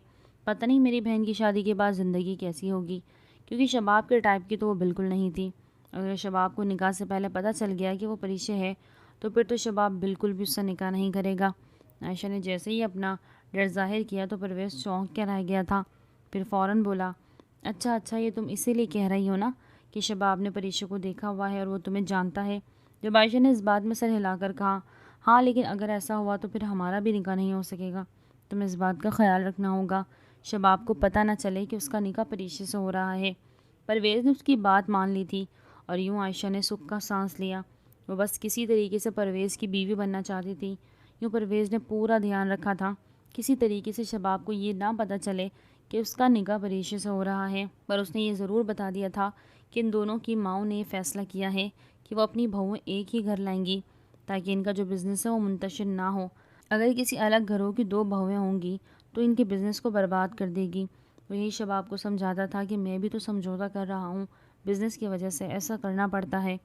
پتہ نہیں میری بہن کی شادی کے بعد زندگی کیسی ہوگی، کیونکہ شباب کے ٹائپ کی تو وہ بالکل نہیں تھی۔ اگر شباب کو نکاح سے پہلے پتہ چل گیا کہ وہ پریشا ہے تو پھر تو شباب بالکل بھی اس سے نکاح نہیں کرے گا۔ عائشہ نے جیسے ہی اپنا ڈر ظاہر کیا تو پرویز چونک کے رہ گیا تھا، پھر فوراً بولا اچھا یہ تم اسی لیے کہہ رہی ہو نا کہ شباب نے پریشا کو دیکھا ہوا ہے اور وہ تمہیں جانتا ہے؟ جب عائشہ نے اس بات میں سر ہلا کر کہا ہاں لیکن اگر ایسا ہوا تو پھر ہمارا بھی نکاح نہیں ہو سکے گا، تمہیں اس بات کا خیال رکھنا ہوگا شباب کو پتہ نہ چلے کہ اس کا نکاح پریشا سے ہو رہا ہے۔ پرویز نے اس کی بات مان لی تھی اور یوں عائشہ نے سکھ کا سانس لیا۔ وہ بس کسی طریقے سے پرویز کی بیوی بننا چاہتی تھی، یوں پرویز نے پورا دھیان رکھا تھا کسی طریقے سے شباب کو یہ نہ پتہ چلے کہ اس کا نکاح پریشا سے ہو رہا ہے، پر اس نے یہ ضرور بتا دیا تھا کہ ان دونوں کی ماؤں نے یہ فیصلہ کیا ہے کہ وہ اپنی بہویں ایک ہی گھر لائیں گی تاکہ ان کا جو بزنس ہے وہ منتشر نہ ہو۔ اگر کسی الگ گھروں کی دو بہویں ہوں گی تو ان کے بزنس کو برباد کر دے گی۔ وہ یہی شباب کو سمجھاتا تھا کہ میں بھی تو سمجھوتا کر رہا ہوں، بزنس کی وجہ سے ایسا کرنا پڑتا ہے،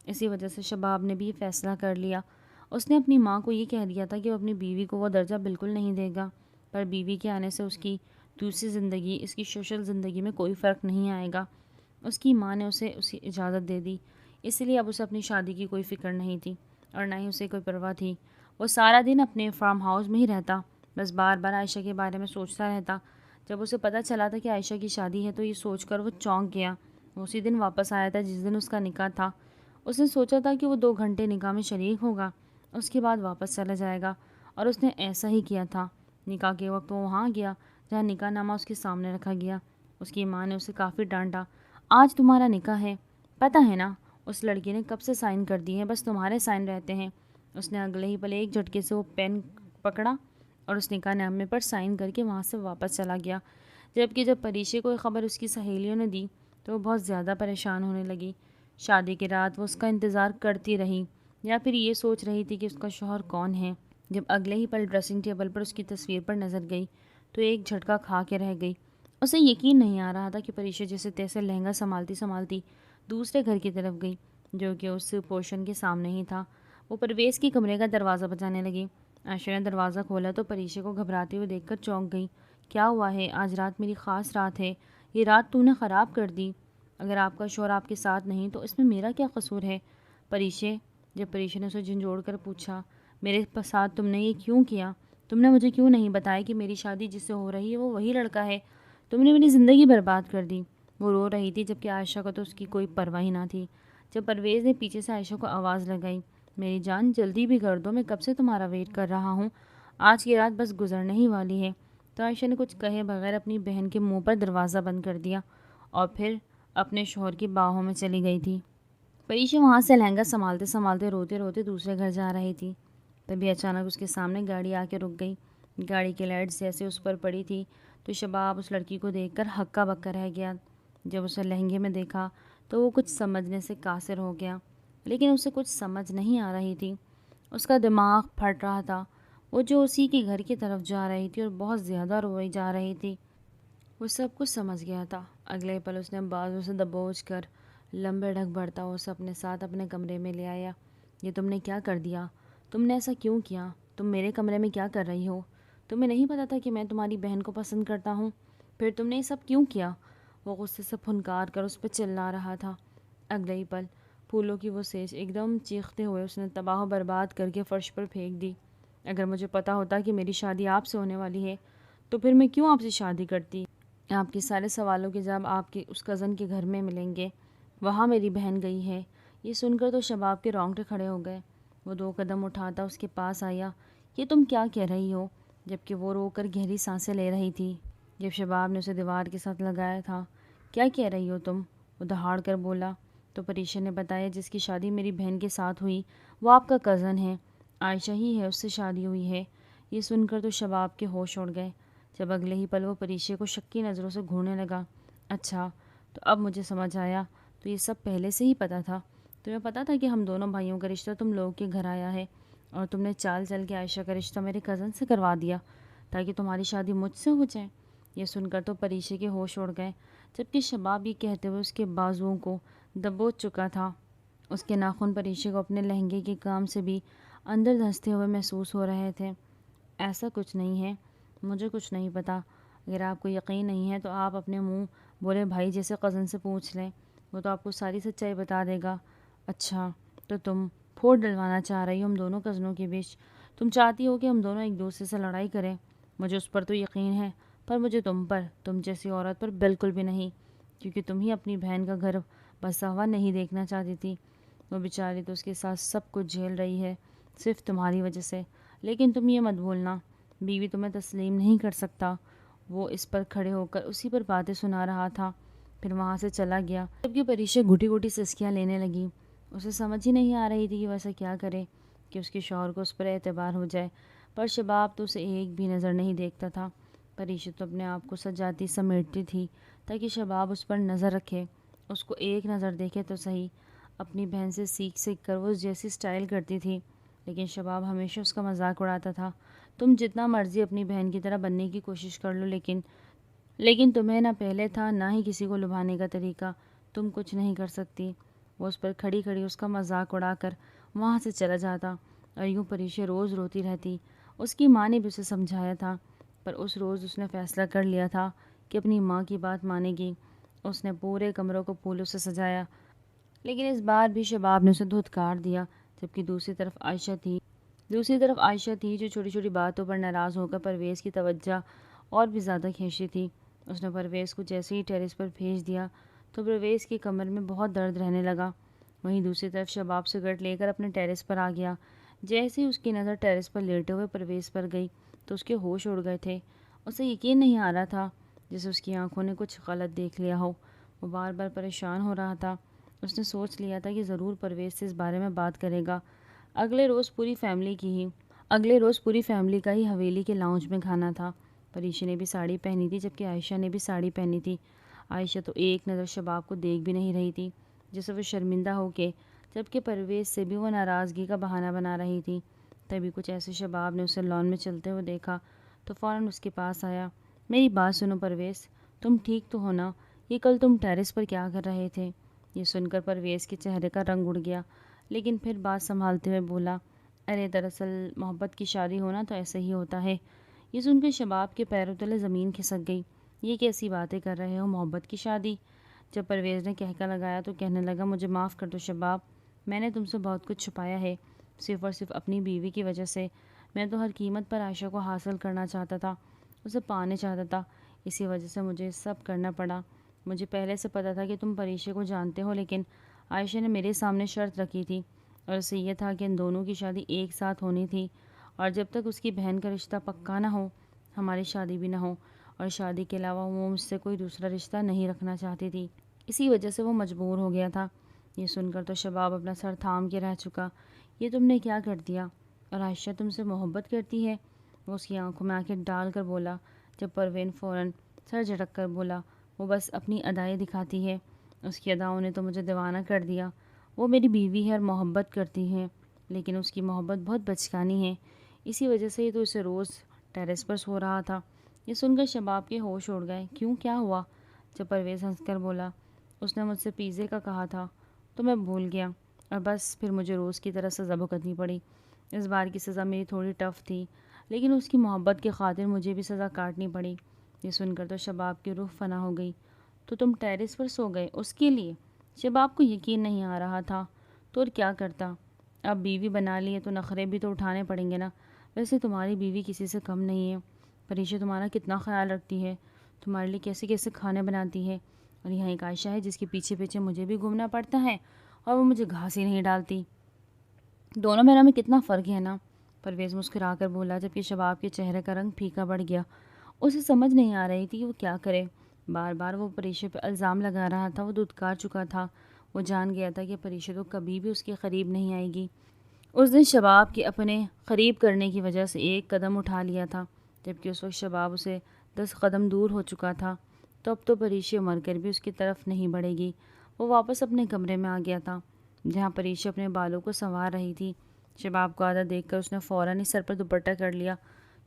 اسی وجہ سے شباب نے بھی یہ فیصلہ کر لیا۔ اس نے اپنی ماں کو یہ کہہ دیا تھا کہ وہ اپنی بیوی کو وہ درجہ بالکل نہیں دے گا، پر بیوی کے آنے سے اس کی دوسری زندگی، اس کی سوشل زندگی میں کوئی فرق نہیں آئے گا۔ اس کی ماں نے اسے اجازت دے دی، اس لیے اب اسے اپنی شادی کی کوئی فکر نہیں تھی اور نہ ہی اسے کوئی پرواہ تھی۔ وہ سارا دن اپنے فارم ہاؤس میں ہی رہتا بس بار بار عائشہ کے بارے میں سوچتا رہتا۔ جب اسے پتہ چلا تھا کہ عائشہ کی شادی ہے تو یہ سوچ کر وہ چونک گیا۔ وہ اسی دن واپس آیا تھا جس دن اس کا نکاح تھا۔ اس نے سوچا تھا کہ وہ 2 گھنٹے نکاح میں شریک ہوگا، اس کے بعد واپس چلا جائے گا، اور اس نے ایسا ہی کیا تھا۔ نکاح کے وقت وہ وہاں گیا جہاں نکاح نامہ اس کے سامنے رکھا گیا۔ اس کی ماں نے اسے کافی ڈانٹا۔ آج تمہارا نکاح ہے، پتہ ہے نا؟ اس لڑکی نے کب سے سائن کر دی ہیں، بس تمہارے سائن رہتے ہیں۔ اس نے اگلے ہی پل ایک جھٹکے سے وہ پین پکڑا اور اس نکاح نامے پر سائن کر کے وہاں سے واپس چلا گیا۔ جب پریشے کو یہ خبر اس کی سہیلیوں نے دی تو وہ بہت زیادہ پریشان ہونے لگی۔ شادی کی رات وہ اس کا انتظار کرتی رہی، یا پھر یہ سوچ رہی تھی کہ اس کا شوہر کون ہے۔ جب اگلے ہی پل ڈریسنگ ٹیبل پر اس کی تصویر پر نظر گئی تو ایک جھٹکا کھا کے رہ گئی۔ اسے یقین نہیں آ رہا تھا کہ پریشا جیسے تیسے لہنگا سنبھالتی دوسرے گھر کی طرف گئی جو کہ اس پورشن کے سامنے ہی تھا۔ وہ پرویز کی کمرے کا دروازہ بجانے لگی۔ عائشہ نے دروازہ کھولا تو پریشا کو گھبراتے ہوئے دیکھ کر چونک گئی۔ کیا ہوا ہے؟ آج رات میری خاص رات ہے، یہ رات تو نے خراب کر دی۔ اگر آپ کا شوہر آپ کے ساتھ نہیں تو اس میں میرا کیا قصور ہے؟ جب پریشا نے اسے جھنجھوڑ کر پوچھا، میرے ساتھ تم نے یہ کیوں کیا؟ تم نے مجھے کیوں نہیں بتایا کہ میری شادی جس سے ہو رہی ہے وہ وہی لڑکا ہے؟ تم نے میری زندگی برباد کر دی۔ وہ رو رہی تھی جبکہ عائشہ کو تو اس کی کوئی پرواہ ہی نہ تھی۔ جب پرویز نے پیچھے سے عائشہ کو آواز لگائی، میری جان جلدی بھی کر دو، میں کب سے تمہارا ویٹ کر رہا ہوں، آج کی رات بس گزرنے ہی والی ہے، تو عائشہ نے کچھ کہے بغیر اپنی بہن کے منہ پر دروازہ بند کر دیا اور پھر اپنے شوہر کی باہوں میں چلی گئی تھی۔ پریشا وہاں سے لہنگا سنبھالتے روتے روتے دوسرے گھر جا رہی تھی۔ تبھی اچانک اس کے سامنے گاڑی آ کے رک گئی۔ گاڑی کی لائٹس جیسے اس پر پڑی تھی تو شباب اس لڑکی کو دیکھ کر ہکا بکا رہ گیا۔ جب اسے لہنگے میں دیکھا تو وہ کچھ سمجھنے سے قاصر ہو گیا، لیکن اسے کچھ سمجھ نہیں آ رہی تھی۔ اس کا دماغ پھٹ رہا تھا۔ وہ جو اسی کے گھر کی طرف جا رہی تھی اور بہت زیادہ روئی جا رہی تھی، وہ سب کچھ سمجھ گیا تھا۔ اگلے پل اس نے بازو سے دبوچ کر لمبے ڈھک بڑھتا ہوا اسے اپنے ساتھ اپنے کمرے میں لے آیا۔ یہ تم نے کیا کر دیا؟ تم نے ایسا کیوں کیا؟ تم میرے کمرے میں کیا کر رہی ہو؟ تمہیں نہیں پتا تھا کہ میں تمہاری بہن کو پسند کرتا ہوں؟ پھر تم نے یہ سب کیوں کیا؟ وہ غصے سے پھنکار کر اس پہ چلا رہا تھا۔ اگلے ہی پل پھولوں کی وہ سیج ایک دم چیختے ہوئے اس نے تباہ و برباد کر کے فرش پر پھینک دی۔ اگر مجھے پتا ہوتا کہ میری شادی آپ سے ہونے والی ہے تو پھر میں کیوں آپ سے شادی کرتی؟ آپ کے سارے سوالوں کے جواب آپ کے اس کزن کے گھر میں ملیں گے، وہاں میری بہن گئی ہے۔ یہ سن کر تو شباب کے رونگٹے کھڑے ہو گئے۔ وہ 2 قدم اٹھاتا اس کے پاس آیا۔ یہ تم کیا کہہ رہی ہو؟ جبکہ وہ رو کر گہری سانسیں لے رہی تھی۔ جب شباب نے اسے دیوار کے ساتھ لگایا تھا، کیا کہہ رہی ہو تم؟ وہ دہاڑ کر بولا۔ تو پریشا نے بتایا جس کی شادی میری بہن کے ساتھ ہوئی وہ آپ کا کزن ہے، عائشہ ہی ہے، اس سے شادی ہوئی ہے۔ یہ سن کر تو شباب کے ہوش اڑ گئے۔ جب اگلے ہی پل وہ پریشا کو شکی نظروں سے گھورنے لگا۔ اچھا، تو اب مجھے سمجھ آیا، تو یہ سب پہلے سے ہی پتا تھا؟ تمہیں پتا تھا کہ ہم دونوں بھائیوں کا رشتہ تم لوگوں کے گھر آیا ہے، اور تم نے چال چل کے عائشہ کا رشتہ میرے کزن سے کروا دیا تاکہ تمہاری شادی مجھ سے ہو جائے۔ یہ سن کر تو پریشا کے ہوش اڑ گئے، جبکہ شباب یہ کہتے ہوئے اس کے بازوؤں کو دبوچ چکا تھا۔ اس کے ناخن پریشا کو اپنے لہنگے کے کام سے بھی اندر دھنستے ہوئے محسوس ہو رہے تھے۔ ایسا کچھ نہیں ہے، مجھے کچھ نہیں پتا۔ اگر آپ کو یقین نہیں ہے تو آپ اپنے منہ بولے بھائی جیسے کزن سے پوچھ لیں، وہ تو آپ کو ساری سچائی بتا دے گا۔ اچھا، تو تم پھوڑ ڈلوانا چاہ رہی ہو ہم دونوں کزنوں کے بیچ؟ تم چاہتی ہو کہ ہم دونوں ایک دوسرے سے لڑائی کریں؟ مجھے اس پر تو یقین ہے، پر مجھے تم جیسی عورت پر بالکل بھی نہیں، کیونکہ تم ہی اپنی بہن کا گھر بسا ہوا نہیں دیکھنا چاہتی تھی۔ وہ بیچاری تو اس کے ساتھ سب کچھ جھیل رہی ہے صرف تمہاری وجہ سے، لیکن تم یہ مت بھولنا بیوی تمہیں تسلیم نہیں کر سکتا۔ وہ اس پر کھڑے ہو کر اسی پر باتیں سنا رہا تھا، پھر وہاں سے چلا گیا۔ جبکہ پریشا گھٹی گھٹی سسکیاں لینے لگی۔ اسے سمجھ ہی نہیں آ رہی تھی کہ وہ ایسا کیا کرے کہ اس کے شوہر کو اس پر اعتبار ہو جائے، پر شباب تو اسے ایک بھی نظر نہیں دیکھتا تھا۔ پریشا تو اپنے آپ کو سجاتی سمیٹتی تھی تاکہ شباب اس پر نظر رکھے، اس کو ایک نظر دیکھے تو صحیح۔ اپنی بہن سے سیکھ کر وہ اس جیسی سٹائل کرتی تھی، لیکن شباب ہمیشہ اس کا مذاق اڑاتا تھا۔ تم جتنا مرضی اپنی بہن کی طرح بننے کی کوشش کر لو، لیکن تمہیں نہ پہلے تھا نہ ہی کسی کو لبھانے کا طریقہ، تم کچھ نہیں کر سکتی۔ وہ اس پر کھڑی کھڑی اس کا مذاق اڑا کر وہاں سے چلا جاتا، اور یوں پریشا روز روتی رہتی۔ اس کی ماں نے بھی اسے سمجھایا تھا، پر اس روز اس نے فیصلہ کر لیا تھا کہ اپنی ماں کی بات مانے گی۔ اس نے پورے کمروں کو پھولوں سے سجایا، لیکن اس بار بھی شباب نے اسے دھتکار دیا، جبکہ دوسری طرف عائشہ تھی دوسری طرف عائشہ تھی جو چھوٹی چھوٹی باتوں پر ناراض ہو کر پرویز کی توجہ اور بھی زیادہ کھینچتی تھی۔ اس نے پرویز کو جیسے ہی ٹیرس پر بھیج دیا تو پرویز کی کمر میں بہت درد رہنے لگا۔ وہیں دوسری طرف شباب سگریٹ لے کر اپنے ٹیرس پر آ گیا۔ جیسے ہی اس کی نظر ٹیرس پر لیٹے ہوئے پرویز پر گئی تو اس کے ہوش اڑ گئے تھے۔ اسے یقین نہیں آ رہا تھا، جیسے اس کی آنکھوں نے کچھ غلط دیکھ لیا ہو۔ وہ بار بار پریشان ہو رہا تھا۔ اس نے سوچ لیا تھا کہ ضرور پرویز سے اس بارے میں بات کرے گا۔ اگلے روز پوری فیملی کا ہی حویلی کے لاؤنج میں کھانا تھا۔ پریشی نے بھی ساڑی پہنی تھی جبکہ عائشہ نے بھی ساڑی پہنی تھی۔ عائشہ تو ایک نظر شباب کو دیکھ بھی نہیں رہی تھی، جسے وہ شرمندہ ہو کے، جبکہ پرویز سے بھی وہ ناراضگی کا بہانہ بنا رہی تھی۔ تبھی کچھ ایسے شباب نے اسے لان میں چلتے ہوئے دیکھا تو فوراً اس کے پاس آیا۔ میری بات سنو پرویز، تم ٹھیک تو ہو نا؟ یہ کل تم ٹیرس پر کیا کر رہے تھے؟ یہ سن کر پرویز کے چہرے کا رنگ اڑ گیا، لیکن پھر بات سنبھالتے ہوئے بولا، ارے دراصل محبت کی شادی ہونا تو ایسے ہی ہوتا ہے۔ یہ سن کے شباب کے پیروں تلے زمین کھسک گئی۔ یہ کیسی باتیں کر رہے ہو، محبت کی شادی؟ جب پرویز نے کہکا لگایا تو کہنے لگا، مجھے معاف کر دو شباب، میں نے تم سے بہت کچھ چھپایا ہے، صرف اور صرف اپنی بیوی کی وجہ سے۔ میں تو ہر قیمت پر عائشہ کو حاصل کرنا چاہتا تھا، اسے پانے چاہتا تھا، اسی وجہ سے مجھے سب کرنا پڑا۔ مجھے پہلے سے پتا تھا کہ تم پریشے کو جانتے ہو، لیکن عائشہ نے میرے سامنے شرط رکھی تھی اور اسے یہ تھا کہ ان دونوں کی شادی ایک ساتھ ہونی تھی، اور جب تک اس کی بہن کا رشتہ پکا نہ ہو ہماری شادی بھی نہ ہو، اور شادی کے علاوہ وہ مجھ سے کوئی دوسرا رشتہ نہیں رکھنا چاہتی تھی، اسی وجہ سے وہ مجبور ہو گیا تھا۔ یہ سن کر تو شباب اپنا سر تھام کے رہ چکا۔ یہ تم نے کیا کر دیا؟ اور عائشہ تم سے محبت کرتی ہے؟ وہ اس کی آنکھوں میں آنکھیں ڈال کر بولا، جب پروین فوراً سر جھٹک کر بولا، وہ بس اپنی ادائیں دکھاتی ہے، اس کی اداؤں نے تو مجھے دیوانہ کر دیا۔ وہ میری بیوی ہے اور محبت کرتی ہے، لیکن اس کی محبت بہت بچکانی ہے، اسی وجہ سے ہی تو اسے روز ٹیرس پر سو رہا تھا۔ یہ سن کر شباب کے ہوش اڑ گئے۔ کیوں، کیا ہوا؟ جب پرویز ہنس کر بولا، اس نے مجھ سے پیزے کا کہا تھا تو میں بھول گیا، اور بس پھر مجھے روز کی طرح سزا بھگتنی پڑی۔ اس بار کی سزا میری تھوڑی ٹف تھی، لیکن اس کی محبت کی خاطر مجھے بھی سزا کاٹنی پڑی۔ یہ سن کر تو شباب کی روح فنا ہو گئی۔ تو تم ٹیرس پر سو گئے اس کے لیے؟ شباب کو یقین نہیں آ رہا تھا، تو اور کیا کرتا؟ اب بیوی بنا لی ہے تو نخرے بھی تو اٹھانے پڑیں گے نا۔ ویسے تمہاری بیوی کسی سے کم نہیں ہے، پریشا تمہارا کتنا خیال رکھتی ہے، تمہارے لیے کیسے کیسے کھانے بناتی ہے، اور یہاں ایک عائشہ ہے جس کے پیچھے پیچھے مجھے بھی گھومنا پڑتا ہے اور وہ مجھے گھاس ہی نہیں ڈالتی۔ دونوں میں کتنا فرق ہے نا؟ پرویز مسکرا کر بولا، جبکہ شباب کے چہرے کا رنگ پھیکا پڑ گیا۔ اسے سمجھ نہیں آ رہی تھی کہ وہ کیا کرے۔ بار بار وہ پریشا پہ الزام لگا رہا تھا، وہ دھتکار چکا تھا، وہ جان گیا تھا کہ پریشا تو کبھی بھی اس کے قریب نہیں آئے گی۔ اس دن شباب کے اپنے قریب کرنے کی وجہ سے ایک قدم اٹھا لیا تھا، جبکہ اس وقت شباب اسے 10 قدم دور ہو چکا تھا، تو اب تو پریشا مر کر بھی اس کی طرف نہیں بڑھے گی۔ وہ واپس اپنے کمرے میں آ گیا تھا، جہاں پریشا اپنے بالوں کو سنوار رہی تھی۔ شباب کو آدھا دیکھ کر اس نے فوراً ہی سر پر دوپٹہ کر لیا،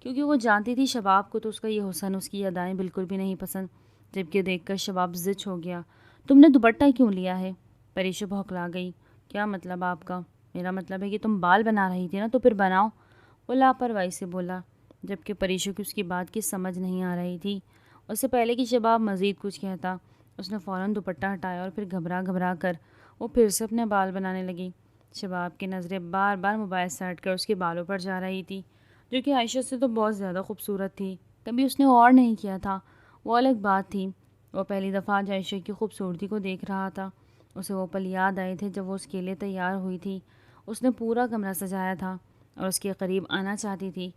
کیونکہ وہ جانتی تھی شباب کو تو اس کا یہ حسن، اس کی ادائیں بالکل بھی نہیں پسند۔ جبکہ دیکھ کر شباب زچ ہو گیا۔ تم نے دوپٹہ کیوں لیا ہے؟ پریشا بھوکلا گئی۔ کیا مطلب آپ کا؟ میرا مطلب ہے کہ تم بال بنا رہی تھی نا، تو پھر بناؤ، وہ لاپرواہی سے بولا، جبکہ پریشا کی اس کی بات کی سمجھ نہیں آ رہی تھی۔ اس سے پہلے کہ شباب مزید کچھ کہتا، اس نے فوراً دوپٹہ ہٹایا اور پھر گھبرا کر وہ پھر سے اپنے بال بنانے لگی۔ شباب کی نظریں بار بار موبائل سے ہٹ کر اس کے بالوں پر جا رہی تھی، جو کہ عائشہ سے تو بہت زیادہ خوبصورت تھی۔ کبھی اس نے اور نہیں کیا تھا، وہ الگ بات تھی۔ وہ پہلی دفعہ آج عائشہ کی خوبصورتی کو دیکھ رہا تھا۔ اسے وہ پل یاد آئے تھے جب وہ اس کے لیے تیار ہوئی تھی۔ اس نے پورا کمرہ سجایا تھا اور اس کے قریب آنا چاہتی تھی،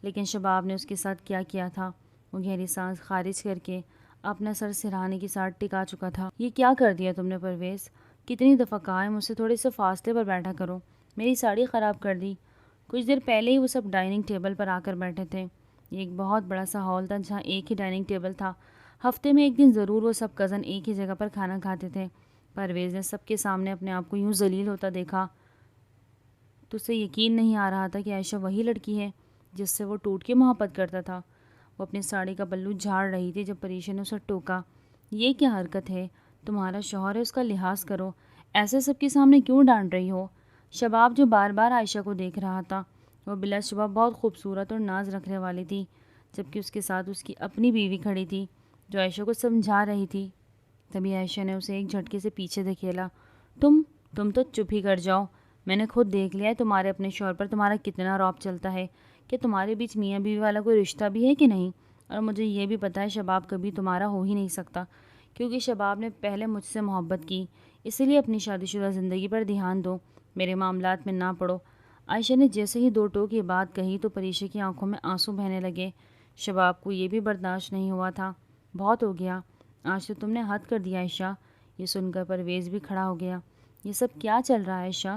لیکن شباب نے اس کے ساتھ کیا کیا تھا؟ وہ گہری سانس خارج کر کے اپنا سر سرہانے کے ساتھ ٹکا چکا تھا۔ یہ کیا کر دیا تم نے پرویز؟ کتنی دفعہ کہا ہے مجھ سے تھوڑے سے فاصلے پر بیٹھا کرو، میری ساڑی خراب کر دی۔ کچھ دیر پہلے ہی وہ سب ڈائننگ ٹیبل پر آ کر بیٹھے تھے۔ یہ ایک بہت بڑا سا ہال تھا جہاں ایک ہی ڈائننگ ٹیبل تھا۔ ہفتے میں ایک دن ضرور وہ سب کزن ایک ہی جگہ پر کھانا کھاتے تھے۔ پرویز نے سب کے سامنے اپنے آپ کو یوں ذلیل ہوتا دیکھا تو اسے یقین نہیں آ رہا تھا کہ عائشہ وہی لڑکی ہے جس سے وہ ٹوٹ کے محبت کرتا تھا۔ وہ اپنی ساڑی کا پلو جھاڑ رہی تھی جب پریشا نے اسے ٹوکا، یہ کیا حرکت ہے؟ تمہارا شوہر ہے، اس کا لحاظ کرو، ایسے سب کے سامنے کیوں ڈانٹ رہی ہو؟ شباب جو بار بار عائشہ کو دیکھ رہا تھا، وہ بلا شبہ بہت خوبصورت اور ناز رکھنے والی تھی، جبکہ اس کے ساتھ اس کی اپنی بیوی کھڑی تھی جو عائشہ کو سمجھا رہی تھی۔ تبھی عائشہ نے اسے ایک جھٹکے سے پیچھے دھکیلا۔ تم تو چپ ہی کر جاؤ، میں نے خود دیکھ لیا ہے تمہارے اپنے شوہر پر تمہارا کتنا رعب چلتا ہے کہ تمہارے بیچ میاں بیوی والا کوئی رشتہ بھی ہے کہ نہیں. اور مجھے یہ بھی پتہ ہے شباب کبھی تمہارا ہو ہی نہیں سکتا کیونکہ شباب نے پہلے مجھ سے محبت کی. اسی لیے اپنی شادی شدہ زندگی پر دھیان دو، میرے معاملات میں نہ پڑو. عائشہ نے جیسے ہی دو ٹوک یہ بات کہی تو پریشا کی آنکھوں میں آنسو بہنے لگے. شباب کو یہ بھی برداشت نہیں ہوا تھا. بہت ہو گیا، آج تو تم نے حد کر دیا عائشہ. یہ سن کر پرویز بھی کھڑا ہو گیا. یہ سب کیا چل رہا ہے عائشہ؟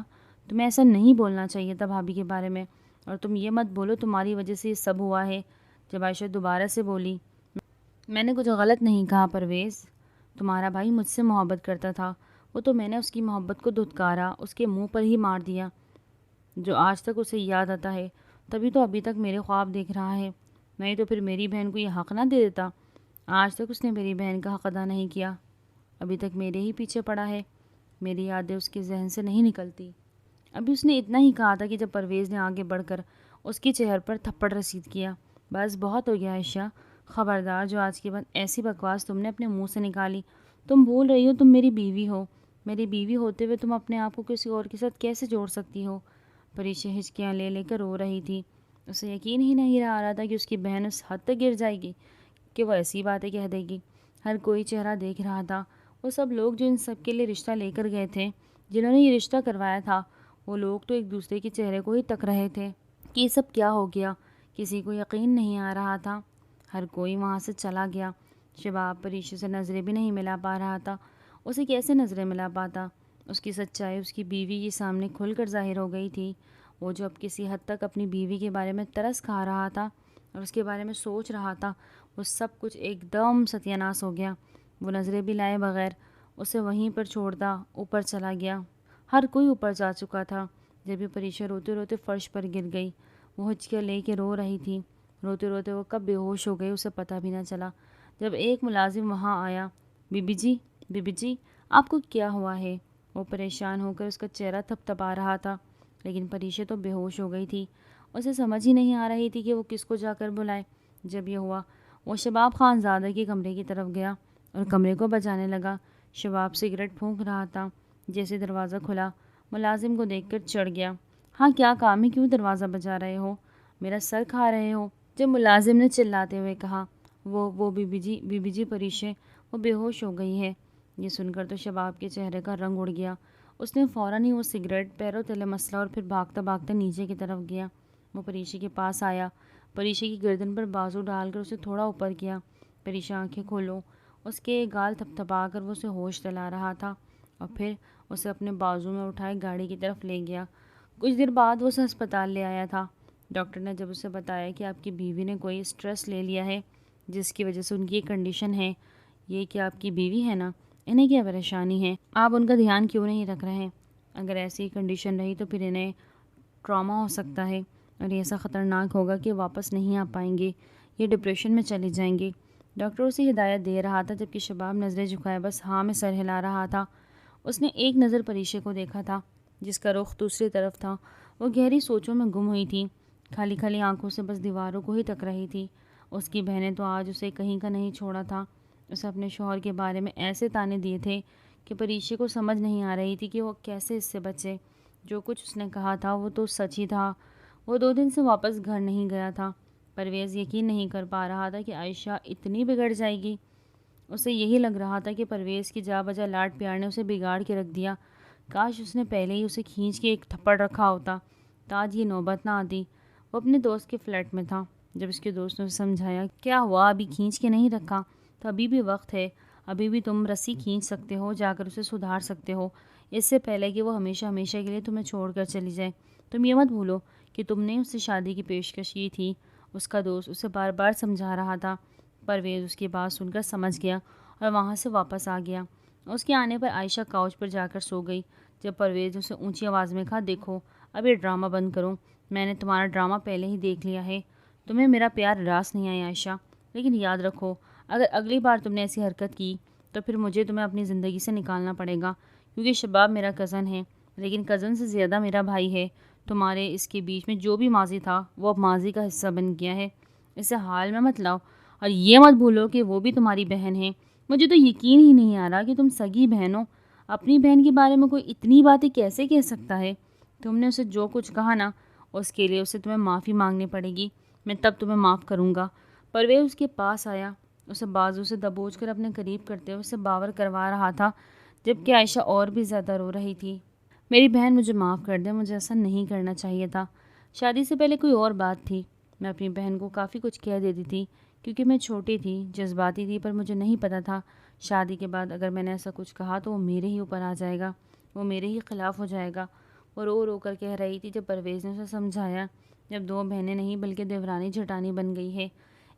تمہیں ایسا نہیں بولنا چاہیے تھا بھابھی کے بارے میں. اور تم یہ مت بولو تمہاری وجہ سے یہ سب ہوا ہے. جب عائشہ دوبارہ سے بولی، میں نے کچھ غلط نہیں کہا پرویز. تمہارا بھائی مجھ سے محبت کرتا تھا، وہ تو میں نے اس کی محبت کو دھتکارا، اس کے منہ پر ہی مار دیا جو آج تک اسے یاد آتا ہے. تبھی تو ابھی تک میرے خواب دیکھ رہا ہے. نہیں تو پھر میری بہن کو یہ حق نہ دے دیتا. آج تک اس نے میری بہن کا حق ادا نہیں کیا، ابھی تک میرے ہی پیچھے پڑا ہے. میری یادیں اس کے ذہن سے نہیں نکلتی. ابھی اس نے اتنا ہی کہا تھا کہ جب پرویز نے آگے بڑھ کر اس کی چہر پر تھپڑ رسید کیا. بس بہت ہو گیا عائشہ، خبردار جو آج کے بعد ایسی بکواس تم نے اپنے منہ سے نکالی. تم بھول رہی ہو تم میری بیوی ہو. میری بیوی ہوتے ہوئے تم اپنے آپ کو کسی اور کے ساتھ کیسے جوڑ سکتی ہو؟ پریشا ہچکیاں لے لے کر رو رہی تھی. اسے یقین ہی نہیں آ رہا تھا کہ اس کی بہن اس حد تک گر جائے گی کہ وہ ایسی باتیں کہہ دے گی. ہر کوئی چہرہ دیکھ رہا تھا. وہ سب لوگ جو ان سب کے لیے رشتہ لے کر گئے تھے، جنہوں نے یہ رشتہ کروایا تھا، وہ لوگ تو ایک دوسرے کے چہرے کو ہی تک رہے تھے کہ یہ سب کیا ہو گیا. کسی کو یقین نہیں آ رہا تھا. ہر کوئی وہاں سے چلا گیا. شباب پریشا سے نظریں بھی نہیں ملا پا رہا تھا. اسے کیسے نظریں ملا پاتا؟ اس کی سچائی اس کی بیوی کے سامنے کھل کر ظاہر ہو گئی تھی. وہ جو اب کسی حد تک اپنی بیوی کے بارے میں ترس کھا رہا تھا اور اس کے بارے میں سوچ رہا تھا، وہ سب کچھ ایک دم ستیہ ناش ہو گیا. وہ نظریں بھی لائے بغیر اسے وہیں پر چھوڑتا اوپر چلا گیا. ہر کوئی اوپر جا چکا تھا. جب یہ پریشا روتے روتے فرش پر گر گئی. وہ ہچکیاں لے کے رو رہی تھی. روتے روتے وہ کب بے ہوش ہو گئی اسے پتہ بھی نہ چلا. جب ایک ملازم وہاں آیا، بی بی جی آپ کو کیا ہوا ہے؟ وہ پریشان ہو کر اس کا چہرہ تھپتھپا رہا تھا. لیکن پریشا تو بے ہوش ہو گئی تھی. اسے سمجھ ہی نہیں آ رہی تھی کہ وہ کس کو جا کر بلائے. جب یہ ہوا وہ شباب خان زادہ کے کمرے کی طرف گیا اور کمرے کو بجانے لگا. شباب سگریٹ پھونک رہا تھا. جیسے دروازہ کھلا ملازم کو دیکھ کر چڑھ گیا. ہاں کیا کام ہے، کیوں دروازہ بجا رہے ہو؟ میرا سر کھا رہے ہو؟ جب ملازم نے چلاتے ہوئے کہا. وہ بی بی جی پریشا وہ بے ہوش ہو گئی ہے. یہ سن کر تو شباب کے چہرے کا رنگ اڑ گیا. اس نے فوراً ہی وہ سگریٹ پیروں تلے مسلا اور پھر بھاگتا بھاگتا نیچے کی طرف گیا. وہ پریشا کے پاس آیا. پریشا کی گردن پر بازو ڈال کر اسے تھوڑا اوپر کیا. پریشا آنکھیں کھولو. اس کے گال تھپتھپا کر وہ اسے ہوش دلا رہا تھا اور پھر اسے اپنے بازو میں اٹھائے گاڑی کی طرف لے گیا. کچھ دیر بعد وہ اسے ہسپتال لے آیا تھا. ڈاکٹر نے جب اسے بتایا کہ آپ کی بیوی نے کوئی اسٹریس لے لیا ہے جس کی وجہ سے ان کی یہ کنڈیشن ہے. یہ کہ آپ کی بیوی ہے نا، انہیں کیا پریشانی ہے؟ آپ ان کا دھیان کیوں نہیں رکھ رہے ہیں؟ اگر ایسی کنڈیشن رہی تو پھر انہیں ٹراما ہو سکتا ہے اور یہ ایسا خطرناک ہوگا کہ واپس نہیں آ پائیں گے، یہ ڈپریشن میں چلے جائیں گے. ڈاکٹر اسے ہدایت دے رہا تھا جبکہ شباب نظریں جھکائے بس ہاں میں سر ہلا رہا تھا. اس نے ایک نظر پریشا کو دیکھا تھا جس کا رخ دوسری طرف تھا. وہ گہری سوچوں میں گم ہوئی تھی. کھالی کھالی آنکھوں سے بس دیواروں کو ہی تک رہی تھی. اس کی بہنیں تو آج اسے کہیں کا نہیں چھوڑا تھا. اسے اپنے شوہر کے بارے میں ایسے تانے دیے تھے کہ پریشا کو سمجھ نہیں آ رہی تھی کہ وہ کیسے اس سے بچے. جو کچھ اس نے کہا تھا وہ تو سچ ہی تھا. وہ 2 دن سے واپس گھر نہیں گیا تھا. پرویز یقین نہیں کر پا رہا تھا کہ عائشہ اتنی بگڑ جائے گی. اسے یہی لگ رہا تھا کہ پرویز کی جا بجا لاڈ پیار نے اسے بگاڑ کے رکھ دیا. کاش اس نے پہلے ہی اسے کھینچ کے ایک تھپڑ رکھا ہوتا تو آج یہ نوبت نہ آتی. وہ اپنے دوست کے فلیٹ میں تھا. جب اس کے دوست نے اسے سمجھایا کیا ہوا ابھی کھینچ کے نہیں رکھا تو ابھی بھی وقت ہے، ابھی بھی تم رسی کھینچ سکتے ہو، جا کر اسے سدھار سکتے ہو اس سے پہلے کہ وہ ہمیشہ ہمیشہ کے لیے تمہیں چھوڑ کر چلی جائے. تم یہ مت بھولو کہ تم نے اس سے شادی کی پیشکش کی تھی. اس کا دوست اسے بار بار سمجھا رہا تھا. پرویز اس کی بات سن کر سمجھ گیا اور وہاں سے واپس آ گیا. اس کے آنے پر عائشہ کاؤچ پر جا کر سو گئی. جب پرویز نے اسے اونچی آواز میں کہا دیکھو اب یہ ڈرامہ بند کرو، میں نے تمہارا ڈرامہ پہلے ہی دیکھ لیا ہے. تمہیں میرا پیار راس نہیں آیا عائشہ، لیکن یاد رکھو اگر اگلی بار تم نے ایسی حرکت کی تو پھر مجھے تمہیں اپنی زندگی سے نکالنا پڑے گا. کیونکہ شباب میرا کزن ہے، لیکن کزن سے زیادہ میرا بھائی ہے. تمہارے اس کے بیچ میں جو بھی ماضی تھا وہ اب ماضی کا حصہ بن گیا ہے. اسے حال میں مت لاؤ اور یہ مت بھولو کہ وہ بھی تمہاری بہن ہے. مجھے تو یقین ہی نہیں آ رہا کہ تم سگی بہن ہو. اپنی بہن کے بارے میں کوئی اتنی باتیں کیسے کہہ سکتا ہے؟ تم نے اسے جو کچھ کہا نا اس کے لیے اسے تمہیں معافی مانگنی پڑے گی، میں تب تمہیں معاف کروں گا۔ پرویز اس کے پاس آیا، اسے بازو سے دبوچ کر اپنے قریب کرتے ہوئے اسے باور کروا رہا تھا، جبکہ عائشہ اور بھی زیادہ رو رہی تھی۔ میری بہن مجھے معاف کر دے، مجھے ایسا نہیں کرنا چاہیے تھا۔ شادی سے پہلے کوئی اور بات تھی، میں اپنی بہن کو کافی کچھ کہہ دیتی تھی کیونکہ میں چھوٹی تھی، جذباتی تھی، پر مجھے نہیں پتہ تھا شادی کے بعد اگر میں نے ایسا کچھ کہا تو وہ میرے ہی اوپر آ جائے گا، وہ میرے ہی خلاف ہو جائے گا۔ وہ رو رو کر کہہ رہی تھی۔ جب پرویز نے اسے سمجھایا، جب دو بہنیں نہیں بلکہ دیورانی جھٹانی بن گئی ہے،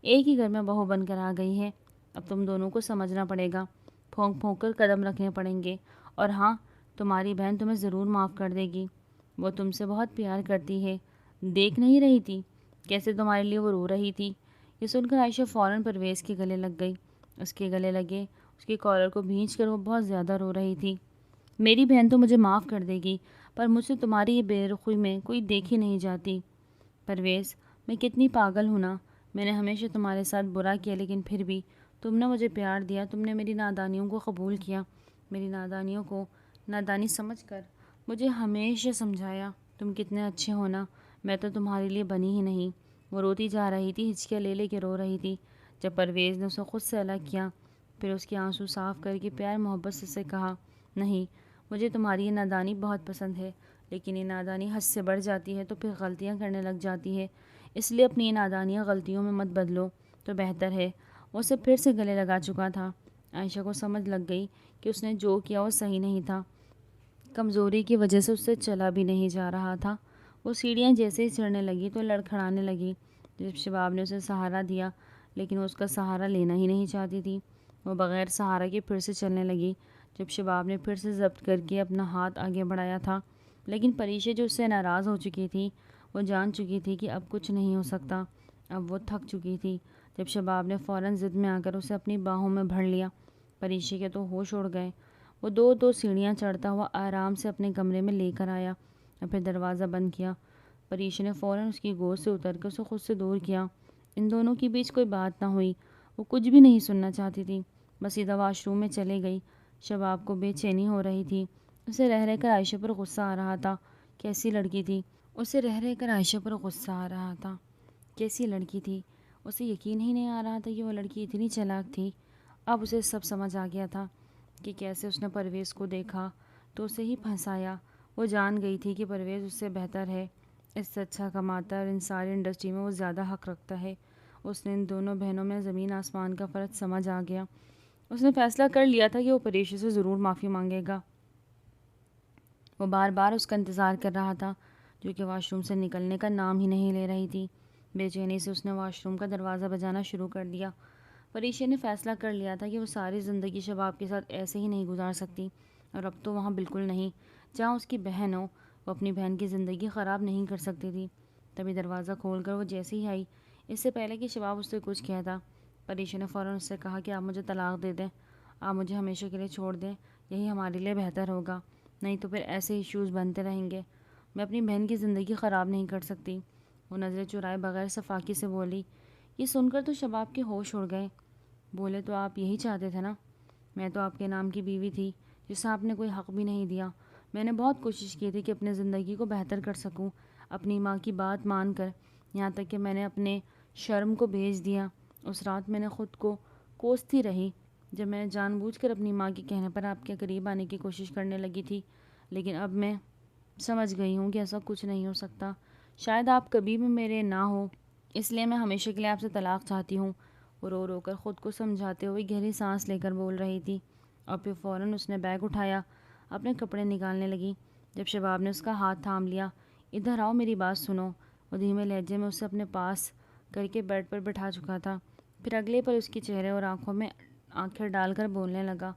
ایک ہی گھر میں بہو بن کر آ گئی ہے، اب تم دونوں کو سمجھنا پڑے گا، پھونک پھونک کر قدم رکھنے پڑیں گے۔ اور ہاں، تمہاری بہن تمہیں ضرور معاف کر دے گی، وہ تم سے بہت پیار کرتی ہے، دیکھ نہیں رہی تھی کیسے تمہارے لیے وہ رو رہی تھی؟ یہ سن کر عائشہ فوراً پرویز کے گلے لگ گئی، اس کے گلے لگے، اس کے کالر کو بھینچ کر وہ بہت زیادہ رو رہی تھی۔ میری بہن تو مجھے معاف کر دے گی، پر مجھ سے تمہاری یہ بے رخی میں کوئی دیکھی نہیں جاتی۔ پرویز، میں کتنی پاگل ہوں نا، میں نے ہمیشہ تمہارے ساتھ برا کیا، لیکن پھر بھی تم نے مجھے پیار دیا، تم نے میری نادانیوں کو قبول کیا، میری نادانیوں کو نادانی سمجھ کر مجھے ہمیشہ سمجھایا تم کتنے اچھے ہو نا، میں تو تمہارے لیے بنی ہی نہیں۔ وہ روتی جا رہی تھی، ہچکیاں لے لے کے رو رہی تھی۔ جب پرویز نے اسے خود سے الگ کیا، پھر اس کے آنسو صاف کر کے پیار محبت سے اسے کہا، نہیں، مجھے تمہاری یہ نادانی بہت پسند ہے، لیکن یہ نادانی حد سے بڑھ جاتی ہے تو پھر غلطیاں کرنے لگ جاتی ہے، اس لیے اپنی یہ نادانیاں غلطیوں میں مت بدلو تو بہتر ہے۔ وہ اسے پھر سے گلے لگا چکا تھا۔ عائشہ کو سمجھ لگ گئی کہ اس نے جو کیا وہ صحیح نہیں تھا، کمزوری کی وجہ سے اس سے چلا بھی نہیں جا رہا تھا۔ وہ سیڑھیاں جیسے ہی چڑھنے لگی تو لڑکھڑانے لگی۔ جب شباب نے اسے سہارا دیا، لیکن وہ اس کا سہارا لینا ہی نہیں چاہتی تھی، وہ بغیر سہارا کے پھر سے چلنے لگی۔ جب شباب نے پھر سے ضبط کر کے اپنا ہاتھ آگے بڑھایا تھا، لیکن پریشا جو اس سے ناراض ہو چکی تھی، وہ جان چکی تھی کہ اب کچھ نہیں ہو سکتا، اب وہ تھک چکی تھی۔ جب شباب نے فوراً ضد میں آ کر اسے اپنی باہوں میں بھر لیا، پریشا کے تو ہوش اڑ گئے۔ وہ دو دو سیڑھیاں چڑھتا ہوا آرام سے اپنے کمرے میں لے کر آیا اور پھر دروازہ بند کیا۔ پریشا نے فوراً اس کی گود سے اتر کر اسے خود سے دور کیا۔ ان دونوں کے بیچ کوئی بات نہ ہوئی، وہ کچھ بھی نہیں سننا چاہتی تھی، بس سیدھا واش روم میں چلے گئی۔ شباب کو بے چینی ہو رہی تھی، اسے رہ رہ کر عائشہ پر غصہ آ رہا تھا، کیسی لڑکی تھی، اسے رہ رہ کر عائشہ پر غصہ آ رہا تھا، کیسی لڑکی تھی، اسے یقین ہی نہیں آ رہا تھا کہ وہ لڑکی اتنی چالاک تھی۔ اب اسے سب سمجھ آ گیا تھا کہ کیسے اس نے پرویز کو دیکھا تو اسے ہی پھنسایا۔ وہ جان گئی تھی کہ پرویز اس سے بہتر ہے، اس سے اچھا کماتا ہے اور ان ساری انڈسٹری میں وہ زیادہ حق رکھتا ہے۔ اس نے ان دونوں بہنوں میں زمین آسمان کا فرق سمجھ آ گیا۔ اس نے فیصلہ کر لیا تھا کہ وہ پریشا سے ضرور معافی مانگے گا۔ وہ بار بار اس کا انتظار کر رہا تھا، جو کہ واش روم سے نکلنے کا نام ہی نہیں لے رہی تھی۔ بے چینی سے اس نے واش روم کا دروازہ بجانا شروع کر دیا۔ پریشا نے فیصلہ کر لیا تھا کہ وہ ساری زندگی شباب کے ساتھ ایسے ہی نہیں گزار سکتی، اور اب تو وہاں بالکل نہیں، جہاں اس کی بہن ہو۔ وہ اپنی بہن کی زندگی خراب نہیں کر سکتی تھی۔ تبھی دروازہ کھول کر وہ جیسے ہی آئی، اس سے پہلے کہ شباب اس سے کچھ کہتا، پریشا نے فوراً اس سے کہا کہ آپ مجھے طلاق دے دیں، آپ مجھے ہمیشہ کے لیے چھوڑ دیں، یہی ہمارے لیے بہتر ہوگا، نہیں تو پھر ایسے ایشوز بنتے رہیں گے، میں اپنی بہن کی زندگی خراب نہیں کر سکتی۔ وہ نظریں چرائے بغیر صفاقی سے بولی۔ یہ سن کر تو شباب کے ہوش اڑ گئے۔ بولے، تو آپ یہی چاہتے تھے نا؟ میں تو آپ کے نام کی بیوی تھی جسے آپ نے کوئی حق بھی نہیں دیا۔ میں نے بہت کوشش کی تھی کہ اپنے زندگی کو بہتر کر سکوں، اپنی ماں کی بات مان کر، یہاں تک کہ میں نے اپنے شرم کو بیچ دیا۔ اس رات میں نے خود کو کوستی رہی جب میں نے جان بوجھ کر اپنی ماں کے کہنے پر آپ کے قریب آنے کی کوشش کرنے لگی تھی، لیکن اب میں سمجھ گئی ہوں کہ ایسا کچھ نہیں ہو سکتا، شاید آپ کبھی بھی میرے نہ ہو، اس لیے میں ہمیشہ کے لیے آپ سے طلاق چاہتی ہوں۔ وہ رو رو کر خود کو سمجھاتے ہوئے گہری سانس لے کر بول رہی تھی، اور پھر فوراً اس نے بیگ اٹھایا، اپنے کپڑے نکالنے لگی۔ جب شباب نے اس کا ہاتھ تھام لیا، ادھر آؤ، میری بات سنو، وہ دھیمے لہجے میں اسے اپنے پاس کر کے بیڈ پر بٹھا چکا تھا، پھر اگلے پر اس کے چہرے اور آنکھوں میں آنکھیں ڈال کر بولنے لگا،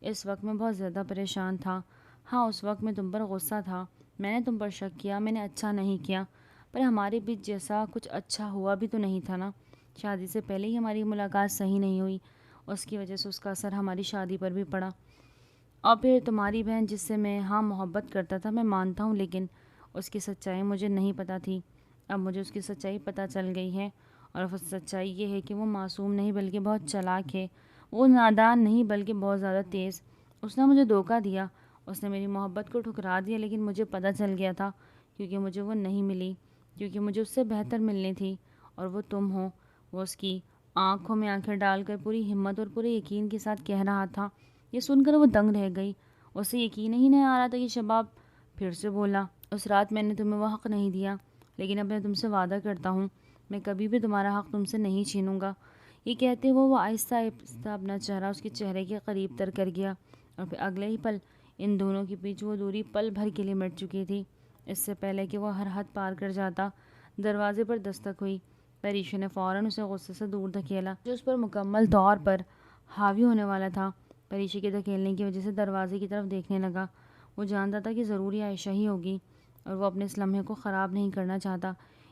اس وقت میں بہت زیادہ پریشان تھا، ہاں اس وقت میں تم پر غصہ تھا، میں نے تم پر شک کیا، میں نے اچھا نہیں کیا، پر ہمارے بیچ جیسا کچھ اچھا ہوا بھی تو نہیں تھا نا، شادی سے پہلے ہی ہماری ملاقات صحیح نہیں ہوئی، اس کی وجہ سے اس کا اثر ہماری شادی پر بھی پڑا، اور پھر تمہاری بہن جس سے میں ہاں محبت کرتا تھا، میں مانتا ہوں، لیکن اس کی سچائی مجھے نہیں پتہ تھی، اب مجھے اس کی سچائی پتہ چل گئی ہے، اور وہ سچائی یہ ہے کہ وہ معصوم نہیں بلکہ بہت چالاک ہے، وہ نادان نہیں بلکہ بہت زیادہ تیز، اس نے مجھے دھوکہ دیا، اس نے میری محبت کو ٹھکرا دیا، لیکن مجھے پتہ چل گیا تھا، کیونکہ مجھے وہ نہیں ملی، کیونکہ مجھے اس سے بہتر ملنی تھی، اور وہ تم ہو۔ وہ اس کی آنکھوں میں آنکھیں ڈال کر پوری ہمت اور پورے یقین کے ساتھ کہہ رہا تھا۔ یہ سن کر وہ دنگ رہ گئی، اسے یقین ہی نہیں آ رہا تھا کہ شباب پھر سے بولا، اس رات میں نے تمہیں وہ حق نہیں دیا، لیکن اب میں تم سے وعدہ کرتا ہوں میں کبھی بھی تمہارا حق تم سے نہیں چھینوں گا۔ یہ کہتے وہ آہستہ آہستہ اپنا چہرہ اس کے چہرے کے قریب تر کر گیا، اور پھر اگلے ہی پل ان دونوں کے بیچ وہ دوری پل بھر کے لیے مٹ چکی تھی۔ اس سے پہلے کہ وہ ہر حد پار کر جاتا، دروازے پر دستک ہوئی۔ پریشا نے فوراً اسے غصے سے دور دھکیلا جو اس پر مکمل طور پر حاوی ہونے والا تھا۔ پریشا کے دھکیلنے کی وجہ سے دروازے کی طرف دیکھنے لگا۔ وہ جانتا تھا کہ ضروری عائشہ ہی ہوگی، اور وہ اپنے اس لمحے کو خراب نہیں کرنا چاہتا،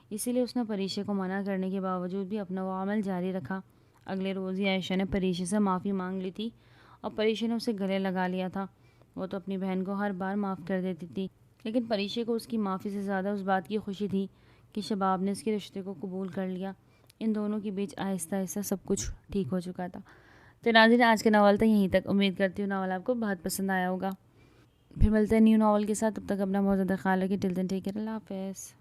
اسی لیے اس نے پریشا کو منع کرنے کے باوجود بھی اپنا وہ عمل جاری رکھا۔ اگلے روز ہی عائشہ نے پریشا سے معافی مانگ لی تھی، اور پریشا نے اسے گلے لگا لیا تھا۔ وہ تو اپنی بہن کو ہر بار معاف کر دیتی تھی، لیکن پریشا کو اس کی معافی سے زیادہ اس بات کی خوشی تھی کہ شباب نے اس کے رشتے کو قبول کر لیا۔ ان دونوں کے بیچ آہستہ آہستہ سب کچھ ٹھیک ہو چکا تھا۔ تو ناظرین، آج کا ناول تھا یہیں تک۔ امید کرتی ہوں ناول آپ کو بہت پسند آیا ہوگا۔ پھر ملتے ہیں نیو ناول کے ساتھ، تب تک اپنا بہت زیادہ خیال رکھیں۔ ٹل دین ٹیک کیئر، اللہ حافظ۔